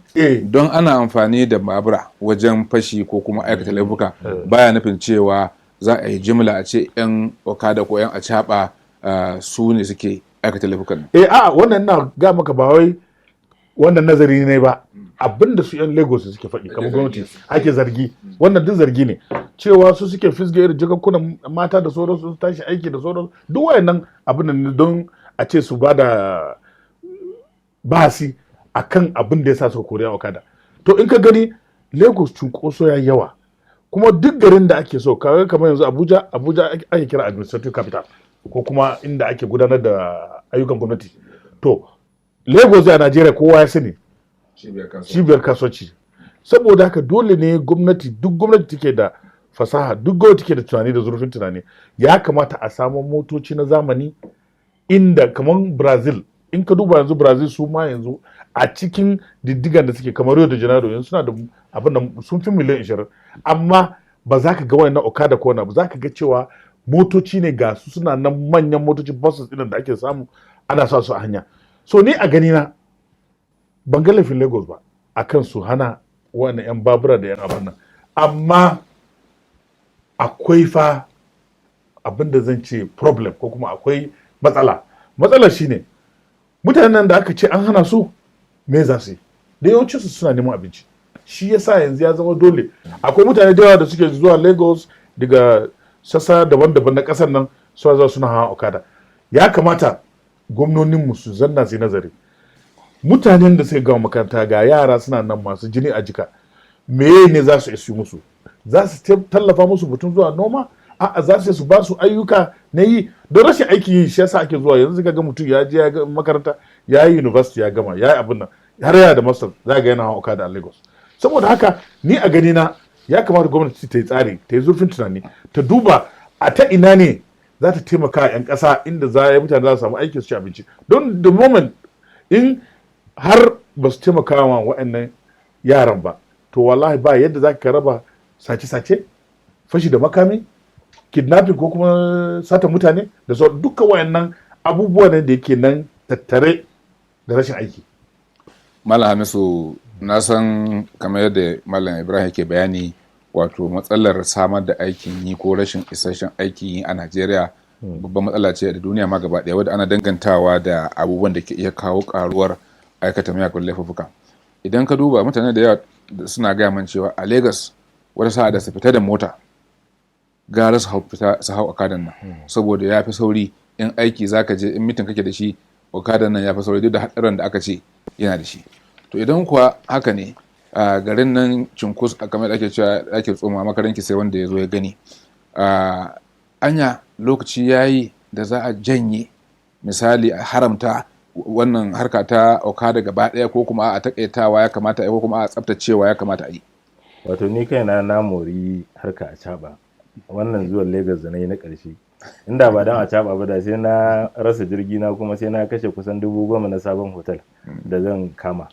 Don ana amfani da babura wajen fashi ko kuma aikata laifuka baya nufin cewa za a yi jimla a ce 'yan okada ko 'yan acaba su ne suke aikata laifukan. Wannan na ga maka ba wai wannan nazari ne ba, abinda su 'yan Lagos suke faɗi kamar gwamnati ake zargi, wannan duk zargi ne cewa su suke fisge irin jikakkunan mata da sauransu su tashi aiki da sauransu, duk wayannan abin da don a ce su ba da bahasi akan abin da ya sa su koriya okada. To in ka gani Lagos cunkoso ya yawa, kuma duk garin da ake so kawai kamar yanzu Abuja ake kira administrative capital ko kuma inda ake gudanar da ayyukan gwamnati. To Lagos a Najeriya kowa ya sani cibiyar kasuwanci. Saboda haka dole ne duk gwamnati take da fasaha, duk gwamnati take da tunani da zurfin tunani, ya kamata a samu motoci na zamani inda kamar Brazil, in ka duba yanzu Brazil su ma yanzu a cikin diddigan da suke kamar Rio de Janeiro yanzu suna da abin da sun fi miliyan 20, amma ba za ka ga wayannan okada ko na ba, za ka ga cewa motoci ne ga su suna nan manyan motoci buses ɗin da ake samu ana sa su a hanya. So ni a gani na ban ga laifin Lagos ba akan su hana wannan 'yan babura da 'yan abin nan, amma akwai fa abin da zan ce problem ko kuma akwai matsalar shine mutanen da aka ce an hana su me za su yi, da yawancinsu suna neman abinci. Shi yasa yanzu ya zama dole akwai mutane da yawa da suke zuwa Lagos daga sassa daban-daban na ƙasar nan suna hawa okada. Ya kamata gwamnoninmu su zanna su nazari, mutanen da suka gama makaranta ga yara suna nan masu jini a jika, meye ne za su isi musu? Za su tallafa musu batun zuwa noma? A'a, za su ba su ayyuka na yi, don rashin aiki yi shi yasa ake zuwa. Yanzu ga mutum ya je ya ga makaranta, ya yi university ya gama, ya yi abin nan har yana da master, za ga yana hawa okada a Lagos. Saboda haka ni a gani na ya kamata gwamnati ta yi tsari, ta yi zurfin tunani, ta duba a ta ina ne za ta taimaka 'yan ƙasa inda mutane za su samu aiki su ci abinci. Don the moment in har ba su taimaka wa waɗannan yaran ba, to wallahi ba yadda za ka raba sace-sace, fashi da makami, kidnapping ko kuma sata mutane da sauran dukkan wayannan abubuwa ne da yake nan tattare da rashin aiki. Malam Hamisu, na san kamar yadda Malam Ibrahim yake bayani, wato matsalar samar da aikin yi ko rashin isasshen aikin yi a Najeriya babban matsala ce da duniya ma gaba ɗaya, wadda ana dangantawa da abubuwan da ke iya kawo karuwar aikata miyagun laifuka. Idan ka duba mutane da yawa suna gaya man cewa a Lagos wata sa'a da su fita da mota gara su hau okadan nan, saboda ya fi sauri. In aiki zaka je, in mitin kake da shi, okadan nan ya fi sauri duk da haɗarin da aka ce yana da shi. To idan kuwa haka ne, a garin nan cinkus kamar ake cewa ake tsoma makaranki sai wanda ya zo ya gani, anya lokaci yayi da za a janye misali a haramta wannan harka ta okada gaba ɗaya, ko kuma a takaitawa ya kamata a yi, ko kuma a tsaftacewa ya kamata a yi? Wato ni kaina na mori harka a caɓa wannan zuwan Lagos da na yi na ƙarshe. Inda ba dan a caɓa ba da sai na rasa jirgi na, kuma sai na kashe kusan 10,000 na sabon hotel da zan kama.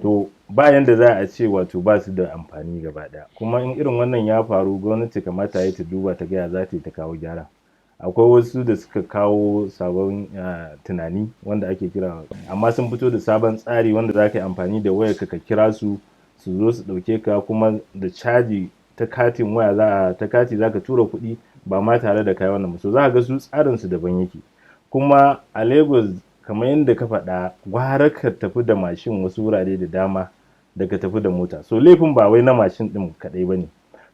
To ba yanda za a ce wato ba su da amfani gaba ɗaya, kuma in irin wannan ya faru gwamnati kamata ya ta duba ta gaya za ta yi ta kawo gyara. akwai wasu da suka kawo sabon tunani wanda ake kira, amma sun fito da sabon tsari wanda za ka yi amfani da wayarka ka kira su zo su ɗauke ka, kuma da caji ta katin waya ta kati za ka tura kuɗi ba ma tare da kai wannan so za ka ga su tsarin su daban yake. Kuma a Lagos kamar yadda ka faɗa, gwara ka tafi da mashin wasu wurare da dama da ka tafi da mota. So laifin ba wai na mashin ɗin kaɗai ba ne,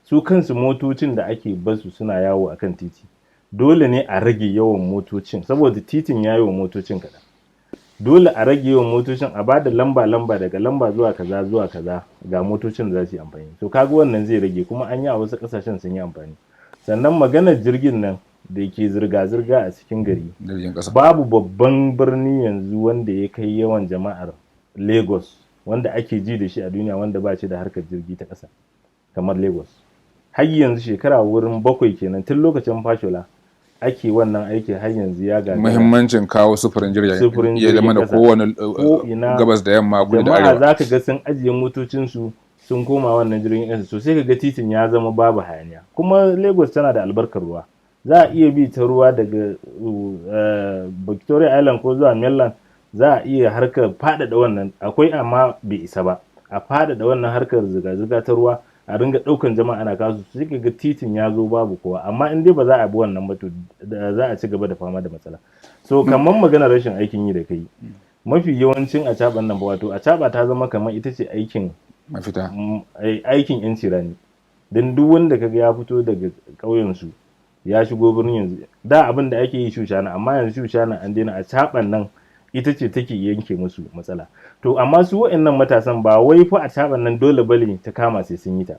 su kansu motocin da ake basu suna yawo akan titi, dole ne a rage yawan motocin saboda titin ya yi wa motocin kaɗan. Dole a rage yawan motocin, a ba da lamba daga lamba zuwa kaza ga motocin da za su yi amfani. So kaga wannan zai rage, kuma an yi a wasu ƙasashen sun yi amfani. Sannan maganar jirgin nan da ke zirga-zirga a cikin gari, babu babban birni yanzu wanda ya kai yawan jama'ar Lagos wanda ake ji da shi a duniya wanda ba shi da harkar jirgi ta ƙasa kamar Lagos. Har yanzu shekara wurin 7 kenan tun lokacin Fashola ake wannan aiki, har yanzu ya gagara. Muhimmancin kawo sufurin jirgin ya zama da kowane gabas da yamma, kudu da arewa. Jama'a za ka ga sun ajiye motocinsu sun koma wannan jirgin ƙasa, so sai ka ga titin ya zama babu hayaniya. Kuma Lagos tana da albarkar ruwa, za a iya bi ta ruwa daga Victoria Island ko zuwa Mainland, za a iya harkar faɗaɗa wannan, akwai amma bai isa ba a faɗaɗa wannan harkar zirga-zirga ta ruwa, a ringa ɗaukan jama'a ana kasu, sai ka ga titin ya zo babu kowa. Amma in dai ba za a bi wannan ba to za a ci gaba da fama da matsala. So kamar maganar rashin aikin yi da kai, mafi yawancin acaɓan nan ba, wato acaɓa ta zama kamar ita ce aikin mafita, aikin yanci rani. Don duk wanda kaga ya fito daga ƙauyensu ya shigo birnin yanzu, da abin da ake yi shushana, amma yanzu shushana an daina, acaɓan nan ita ce take yanke musu matsala. To amma su waɗannan matasan ba wai fa acaɓan nan dole bane ta kama sai sun yi ta.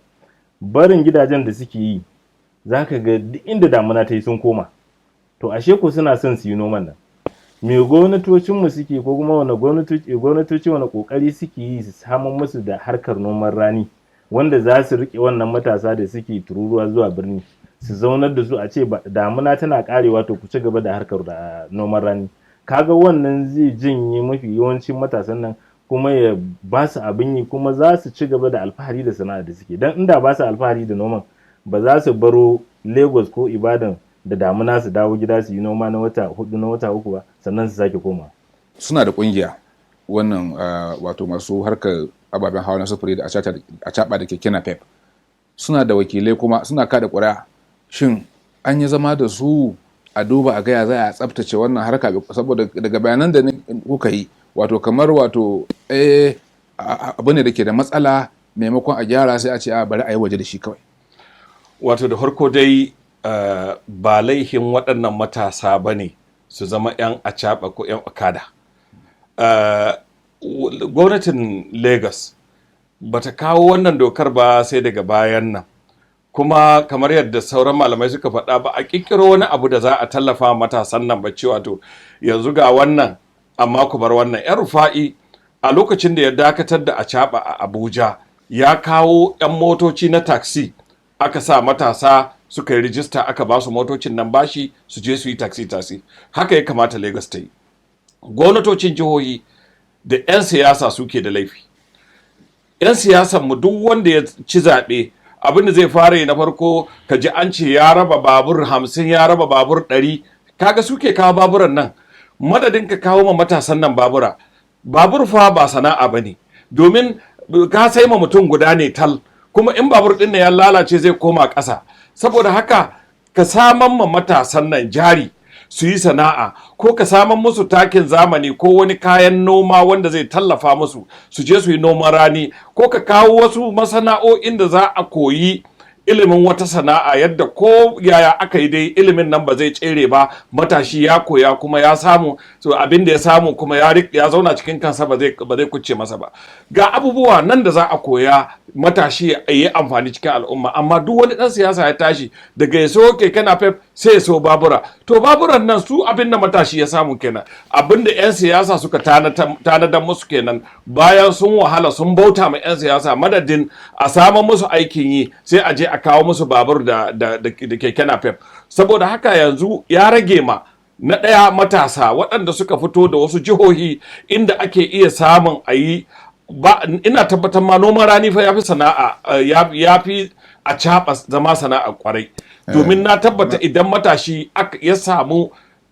Barin gidajen da suke yi za ka ga duk inda damuna ta yi sun koma. To ashe ko suna son su yi noman nan. Me gwamnatocinmu suke, ko kuma wani gwamnatoci wani kokari suke yi su samun musu da harkar noman rani wanda za su riƙe wannan matasa da suke tururuwa zuwa birni, su zaunar da su a ce damuna tana karewa to ku ci gaba da harkar da noman rani. Kaga wannan zai janye mafi yawancin matasan nan, kuma ya ba su abin yi, kuma za su ci gaba da alfahari da sana'a da suke. Dan inda ba su alfahari da noman, ba za su baro Lagos ko Ibadan da damuna su dawo gida su yi noma na wata 4 na wata 3 ba, sannan su sake koma. Suna da kungiya wannan wato masu harkar ababen hawa na sufuri da acaɓa da keke napep, suna da wakilai kuma suna kada ƙuri'a. Shin an yi zama da su a duba a gaya za a tsabtace wannan harka? Saboda daga bayanan da kuka yi, wato kamar wato abu ne da ke da matsala, maimakon a gyara sai a ce a bari a yi waje da shi kawai. Wato da farko dai ba laihin waɗannan matasa ba ne su zama 'yan acaɓa ko 'yan okada. Gwamnatin Lagos ba ta kawo wannan dokar ba sai daga bayan nan, kuma kamar yadda sauran malamai suka faɗa, ba a ƙirƙiro wani abu da za a tallafa matasan nan ba, cewa to yanzu ga wannan amma ku bar wannan. 'Yan Rufa'i a lokacin da ya dakatar da acaɓa a Abuja, ya kawo 'yan motoci na taxi, aka sa matasa suka yi rijista, aka ba su motocin nan bashi su je su yi taxi. Haka ya kamata Lagos ta yi. Gwamnatocin jihohi da 'yan siyasa suke da laifi. 'Yan siyasan mu duk wanda ya ci zaɓe, abin da zai fara yi na farko, ka ji an ce ya raba babur 50, ya raba babur 100. Kaga suke kawo baburan nan, madadin ka kawo ma matasan nan babur fa ba sana'a bane, domin ka sai ma mutum guda ne tal, kuma in babur din ya lalace zai koma ƙasa. Saboda haka ka saman ma matasan nan jari su yi sana'a, ko ka saman musu takin zamani ko wani kayan noma wanda zai tallafa musu su je su yi noman rani, ko ka kawo wasu masana'o'in da za a koyi ilimin wata sana'a, yadda ko yaya aka yi dai ilimin nan ba zai tsere ba, matashi ya koya kuma ya samu, so abin da ya samu kuma ya zauna cikin kansa ba zai kuce masa ba. Ga abubuwa nan da za a koya matashi ya yi amfani cikin al'umma. Amma duk wani ɗan siyasa ya tashi daga ya so keke napep sai ya so babura, to baburan nan su abin da matashi ya samu kenan, abin da 'yan siyasa suka tanadar musu kenan. Bayan sun wahala sun bauta ma 'yan siyasa, madadin a saman musu aikin yi sai a je a kawo musu babur da keke napep. Saboda haka yanzu ya rage ma na ɗaya matasa waɗanda suka fito da wasu jihohi inda ake iya samun a yi, ina tabbatar ma noman rani fa ya fi sana'a, ya fi acaɓa zama sana'a kwarai. domin na tabbata idan matashi ya samu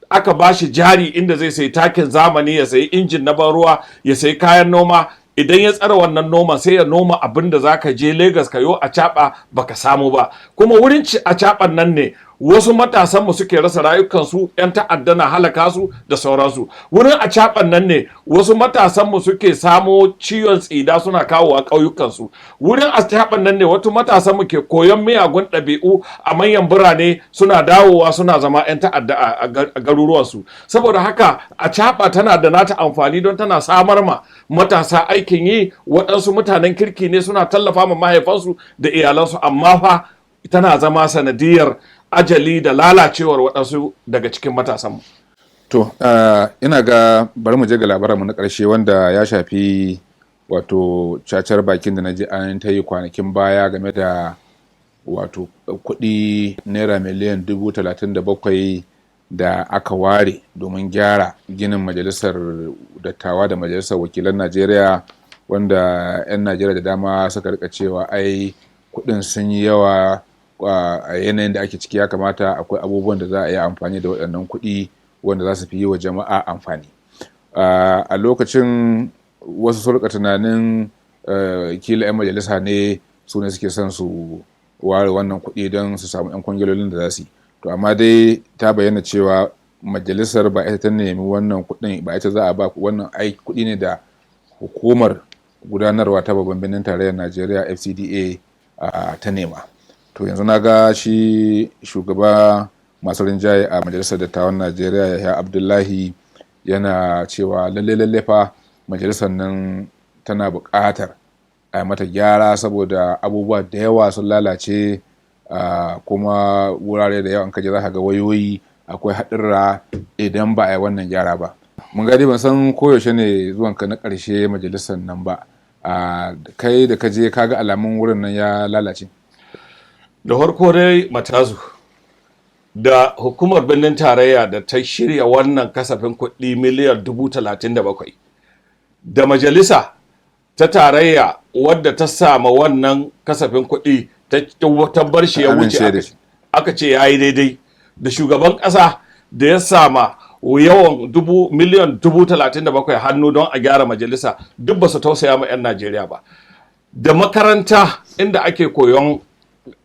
aka ba shi jari inda zai sayi takin zamani, ya sayi injin na ban ruwa, ya sayi kayan noma, idan ya tsara wannan noma sai ya noma abin da za ka je Legas ka yo a caɓa baka samu ba. Kuma wurin a caɓan nan ne wasu matasanmu suke rasa rayukansu, 'yan ta'adda na halaka su da sauransu. Wurin a caɓan nan ne wasu matasanmu suke samo ciwon tsida suna kawo a ƙauyukansu. Wurin a caɓan nan ne wasu matasanmu ke koyon miyagun ɗabi'u a manyan birane suna dawowa suna zama 'yan ta'adda a garuruwansu. Saboda haka a caɓa tana da nata amfani don tana samar ma matasa aikin yi. Waɗansu mutanen kirki ne suna tallafa ma mahaifansu da iyalansu, amma fa tana zama sanadiyar ajali da lalacewar waɗansu daga cikin matasanmu. To, ina ga bari mu je ga labaranmu na ƙarshe wanda ya shafi wato cacar bakin da na ji an ta yi kwanakin baya game da wato kuɗi naira miliyan 37,000 da aka ware domin gyara ginin majalisar dattawa da majalisar wakilan Najeriya, wanda 'yan Najeriya da dama suka rika cewa ai kuɗin sun yi yawa a yanayin da ake ciki, ya kamata akwai abubuwan da za a yi amfani da waɗannan kuɗi wanda za su fi yi wa jama'a amfani. A lokacin wasu sun rika tunanin kila 'yan majalisa ne su ne suke son su ware wannan kuɗi don su samu 'yan kwangilolin da za su yi. To amma dai ta bayyana cewa majalisar ba ita ta nemi wannan kuɗin, ba ita za a ba wannan kuɗi ne da hukumar gudanarwa ta babban birnin tarayyar Najeriya FCDA ta nema. To yanzu na ga shi shugaba masu rinjaye a majalisar dattawan Najeriya Yahaya Abdullahi yana cewa lalle fa majalisar nan tana buƙatar a mata gyara saboda abubuwa da yawa sun lalace, kuma wurare da yawa kaje za ka ga wayoyi akwai haɗurra idan ba a yi wannan gyara ba. Mun gadi ban san koyaushe ne zuwanka na ƙarshe majalisar nan ba, kai da kaje kaga alamun wurin nan ya lalace. Da farko dai Matazu, da hukumar birnin tarayya da ta shirya wannan kasafin kuɗi miliyan 37,000 da majalisa ta tarayya wadda ta sama wannan kasafin kuɗi ta bar shi ya wuce aka ce ya yi daidai, da shugaban ƙasa da ya sama yawan miliyan 37,000 hannu don a gyara majalisa, duk ba su tausaya ma 'yan Najeriya ba. Da makaranta inda ake koyon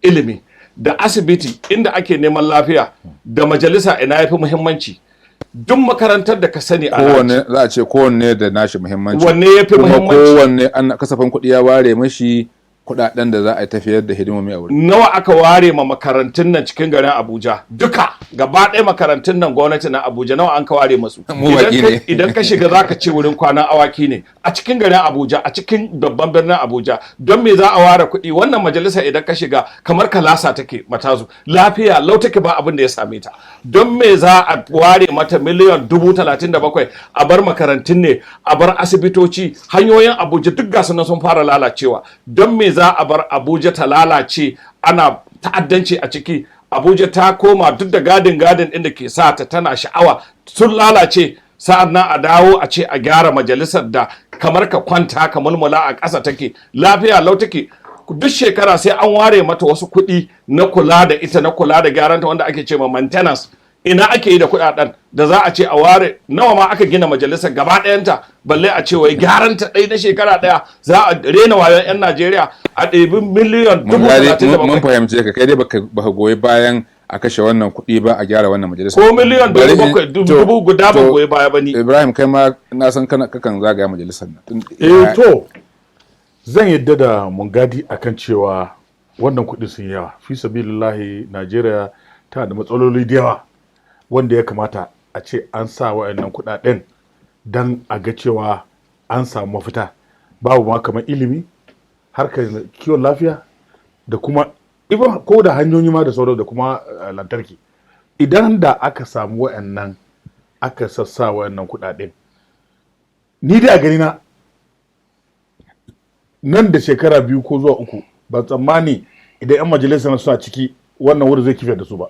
ilimi, da asibiti inda ake neman lafiya, da majalisa ina yafi muhimmanci. Duk makarantar da ka sani a kowanne za a ce kowanne da nashi muhimmanci, wanne yafi muhimmanci, kowanne an kasafin kuɗi ya ware mashi kuɗaɗen da za a tafiyar da hidimomi a wurin. Nawa aka ware ma makarantun nan cikin garin Abuja? Duka gaba ɗaya makarantun nan gwamnati na Abuja nawa an ka ware masu? Idan ka shiga za ka ce wurin kwanan awaki ne a cikin garin Abuja, a cikin babban birnin Abuja. Don me za a ware kuɗi? Wannan majalisa idan ka shiga kamar kalasa take Matazu, lafiya lau take ba abin da ya same ta. Don me za a ware mata miliyan 37,000 a bar makarantun ne, a bar asibitoci, hanyoyin Abuja duk gasu nan sun fara lalacewa. Don me za a bar Abuja ta lalace ana ta'addanci a ciki? Abuja ta koma duk da gadin ɗin da ke sa ta tana sha'awa sun lalace, sa'an nan a dawo a ce a gyara majalisar da kamar ka kwanta ka mulmula a ƙasa take, lafiya lau take. Duk shekara sai an ware mata wasu kuɗi na kula da ita, na kula da gyaranta wanda ake ce ma maintenance. Ina ake yi da kuɗaɗen da za a ce a ware? Nawa ma aka gina majalisar gaba ɗayanta, balle a ce wai gyaranta ɗai na shekara ɗaya za a rena wayon 'yan Najeriya a ɗebi miliyan 37,000. Mun fahimce ka, kai dai baka goyi bayan a kashe wannan kuɗi ba a gyara wannan majalisar. Ko miliyan 7,000 guda ba goyi baya ba ni. Ibrahim, kai ma na san kakan zagaya majalisar nan. To zan yadda da Mungadi akan cewa wannan kuɗi sun yawa. Fi sabilillahi Najeriya ta da matsaloli da yawa wanda ya kamata a ce an sa wa'annan kuɗaɗen don a ga cewa an samu mafita. Babu ma kamar ilimi, harkar kiwon lafiya, da kuma ko da hanyoyi ma da sauran, da kuma lantarki. Idan da aka samu wa'annan, aka sassa wa'annan kuɗaɗen, ni dai a gani na nan da shekara 2 ko zuwa 3 ba tsammani idan 'yan majalisar suna ciki wannan wuri zai kife da su ba.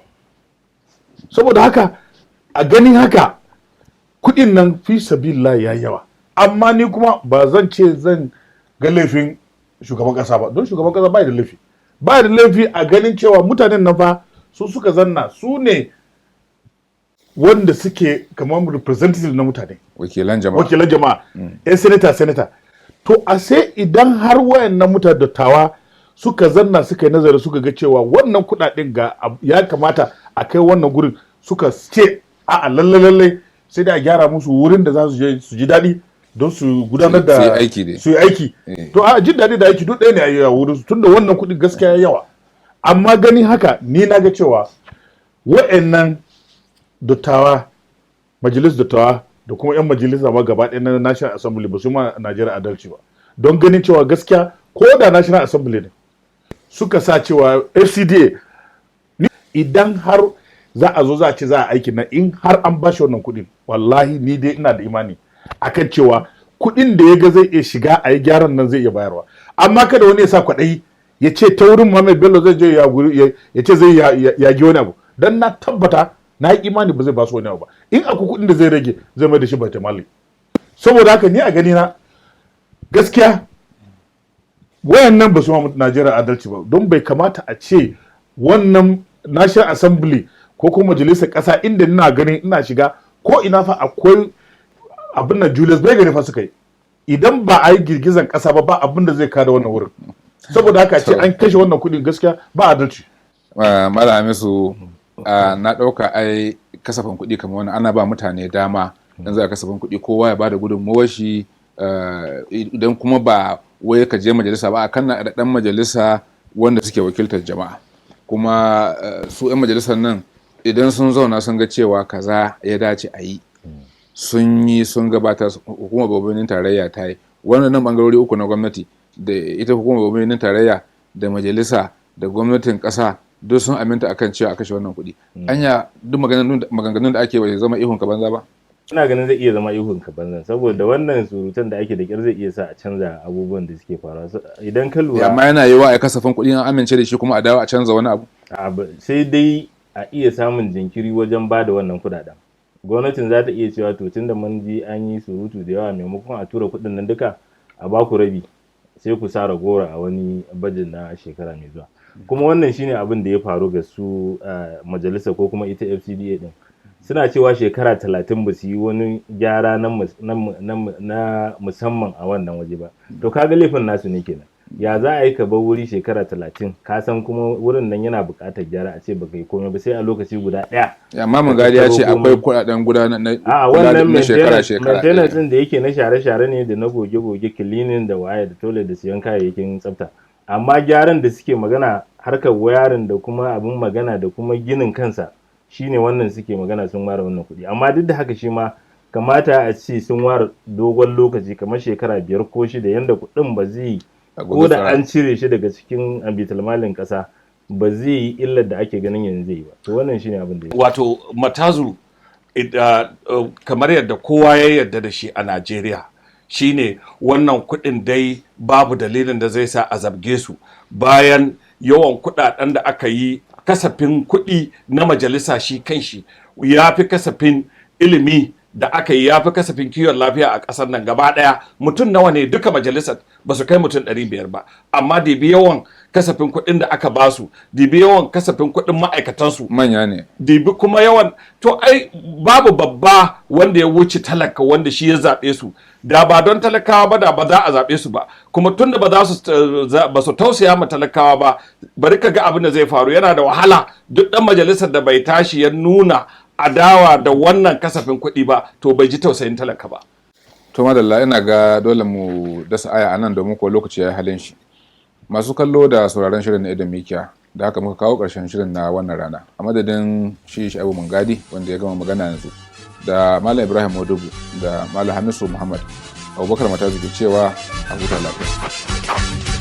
Saboda haka a ganin haka kudin nan fi sabilillah ya yawa, amma ni kuma ba zan ce zan ga laifin shugaban kasa ba, don shugaban kasa ba da laifi a ganin cewa mutanen nan fa su suka zanna su ne wanda suke kamar representative na mutane wakilan jama'a yan senator to a sai idan har wayannan mutane dattawa suka zanna suka yi nazari suka ga cewa wannan kudaden ga ya kamata a kai wannan gurin suka ce a'a lalle sai da a gyara musu wurin da za su je su ji daɗi don su gudanar da su yi aiki to a jin daɗi da aiki duk ɗaya ne a wurin su tunda wannan kuɗi gaskiya yawa amma gani haka ni na ga cewa wa'annan dattawa majalis dattawa da kuma 'yan majalisa ma gaba ɗaya na National Assembly ba su ma Najeriya adalci ba don ganin cewa gaskiya ko da National Assembly ne suka sa cewa FCDA idan har za a zo za a ce za a aikin nan in har an bashi wannan kuɗin wallahi ni dai ina da imani akan cewa kuɗin da ya ga zai iya shiga a yi gyaran nan zai iya bayarwa amma kada wani ya sa kwaɗayi ya ce ta wurin Muhammad Bello zai je ya ce zai yagi wani abu dan na tabbata na yi imani ba zai ba su wani abu ba in akwai kuɗin da zai rage zai mai da shi baitul mali saboda haka ni a gani na gaskiya wayannan ba su ma Najeriya adalci ba don bai kamata a ce wannan National Assembly ko kuma majalisar ƙasa inda ina ganin ina shiga ko ina fa akwai abin da Julius Berger ne fa suka yi idan ba a yi girgizan ƙasa ba abin da zai kada wannan wurin saboda haka ce an kashe wannan kuɗin gaskiya ba adalci. Malam Hamisu na ɗauka ai kasafin kuɗi kamar wani ana ba mutane dama dan za a kasafin kuɗi kowa ya bada gudunmawar shi idan kuma ba wai ka je majalisa ba a kan na ɗan majalisa wanda suke wakiltar jama'a kuma su 'yan majalisar nan idan sun zauna sun ga cewa kaza ya dace a yi sun gabatar hukumar babban tarayya ta yi wannan nan bangarori uku na gwamnati da ita hukumar babban tarayya da majalisa da gwamnatin ƙasa duk sun aminta akan cewa a kashe wannan kuɗi anya duk maganganun da ake bai zama ihun ka banza ba ina ganin zai iya zama ihun ka banza saboda wannan surutan da ake da kyar zai iya sa a canza abubuwan da suke faruwa idan ka lura amma yana yiwa a kasafin kuɗi an amince da shi kuma a dawo a canza wani abu sai dai a iya samun jinkiri wajen ba da wannan kuɗaɗen gwamnatin za ta iya cewa to tunda mun ji an yi surutu da yawa maimakon a tura kuɗin nan duka a ba ku rabi sai ku sa ragowar a wani bajin na shekara mai zuwa kuma wannan shine abin da ya faru ga su majalisa ko kuma ita FCDA din suna cewa shekara 30 ba su yi wani gyara na musamman a wannan waje ba to kaga laifin nasu ne kenan ya za a yi ka bar wuri shekara 30 ka san kuma wurin nan yana buƙatar gyara a ce baka yi komai ba sai a lokaci guda ɗaya amma mun gadi ya ce akwai kuɗaɗen gudanar na shekara maintenance din da yake na share-share ne da na goge-goge cleaning da waye da toilet da siyan kayayyakin tsafta amma gyaran da suke magana harkar wayarin da kuma abin magana da kuma ginin kansa shine wannan suke magana sun ware wannan kuɗi amma duk da haka shi ma kamata a ce sun ware dogon lokaci kamar shekara 5 ko 6 yanda kuɗin ba zai ko da an cire shi daga cikin bitalmalin ƙasa ba zai yi illar da ake ganin yanzu zai yi ba to wannan shine abin da ya wato Matazu kamar yadda kowa ya yarda da shi a Najeriya shine wannan kuɗin dai babu dalilin da zai sa a zabge su bayan yawan kuɗaɗen da aka yi kasafin kuɗi na majalisa shi kanshi ya fi kasafin ilimi da aka yi ya fi kasafin kiwon lafiya a ƙasar nan gaba ɗaya mutum nawa ne duka majalisar ba su kai mutum 500 ba amma dibi yawan kasafin kuɗin da aka ba su dibi yawan kasafin kuɗin ma'aikatansu manya ne dibi kuma yawan to ai babu babba wanda ya wuce talaka wanda shi ya zaɓe su da ba don talakawa ba da ba za a zaɓe su ba kuma tun da ba su tausaya ma talakawa ba bari ka ga abin da zai faru yana da wahala duk ɗan majalisar da bai tashi ya nuna adawa da wannan kasafin kuɗi ba to bai ji tausayin talaka ba. To madalla ina ga dole mu dasa aya anan domin ko lokaci ya halin shi. Masu kallo da sauraron shirin na Idan Mikiya da haka muka kawo ƙarshen shirin na wannan rana. A madadin shi Sha'ibu Mungadi wanda ya gama magana yanzu da Malam Ibrahim Modubu da Malam Hamisu Muhammad Abubakar Matazu ke cewa a huta lafiya.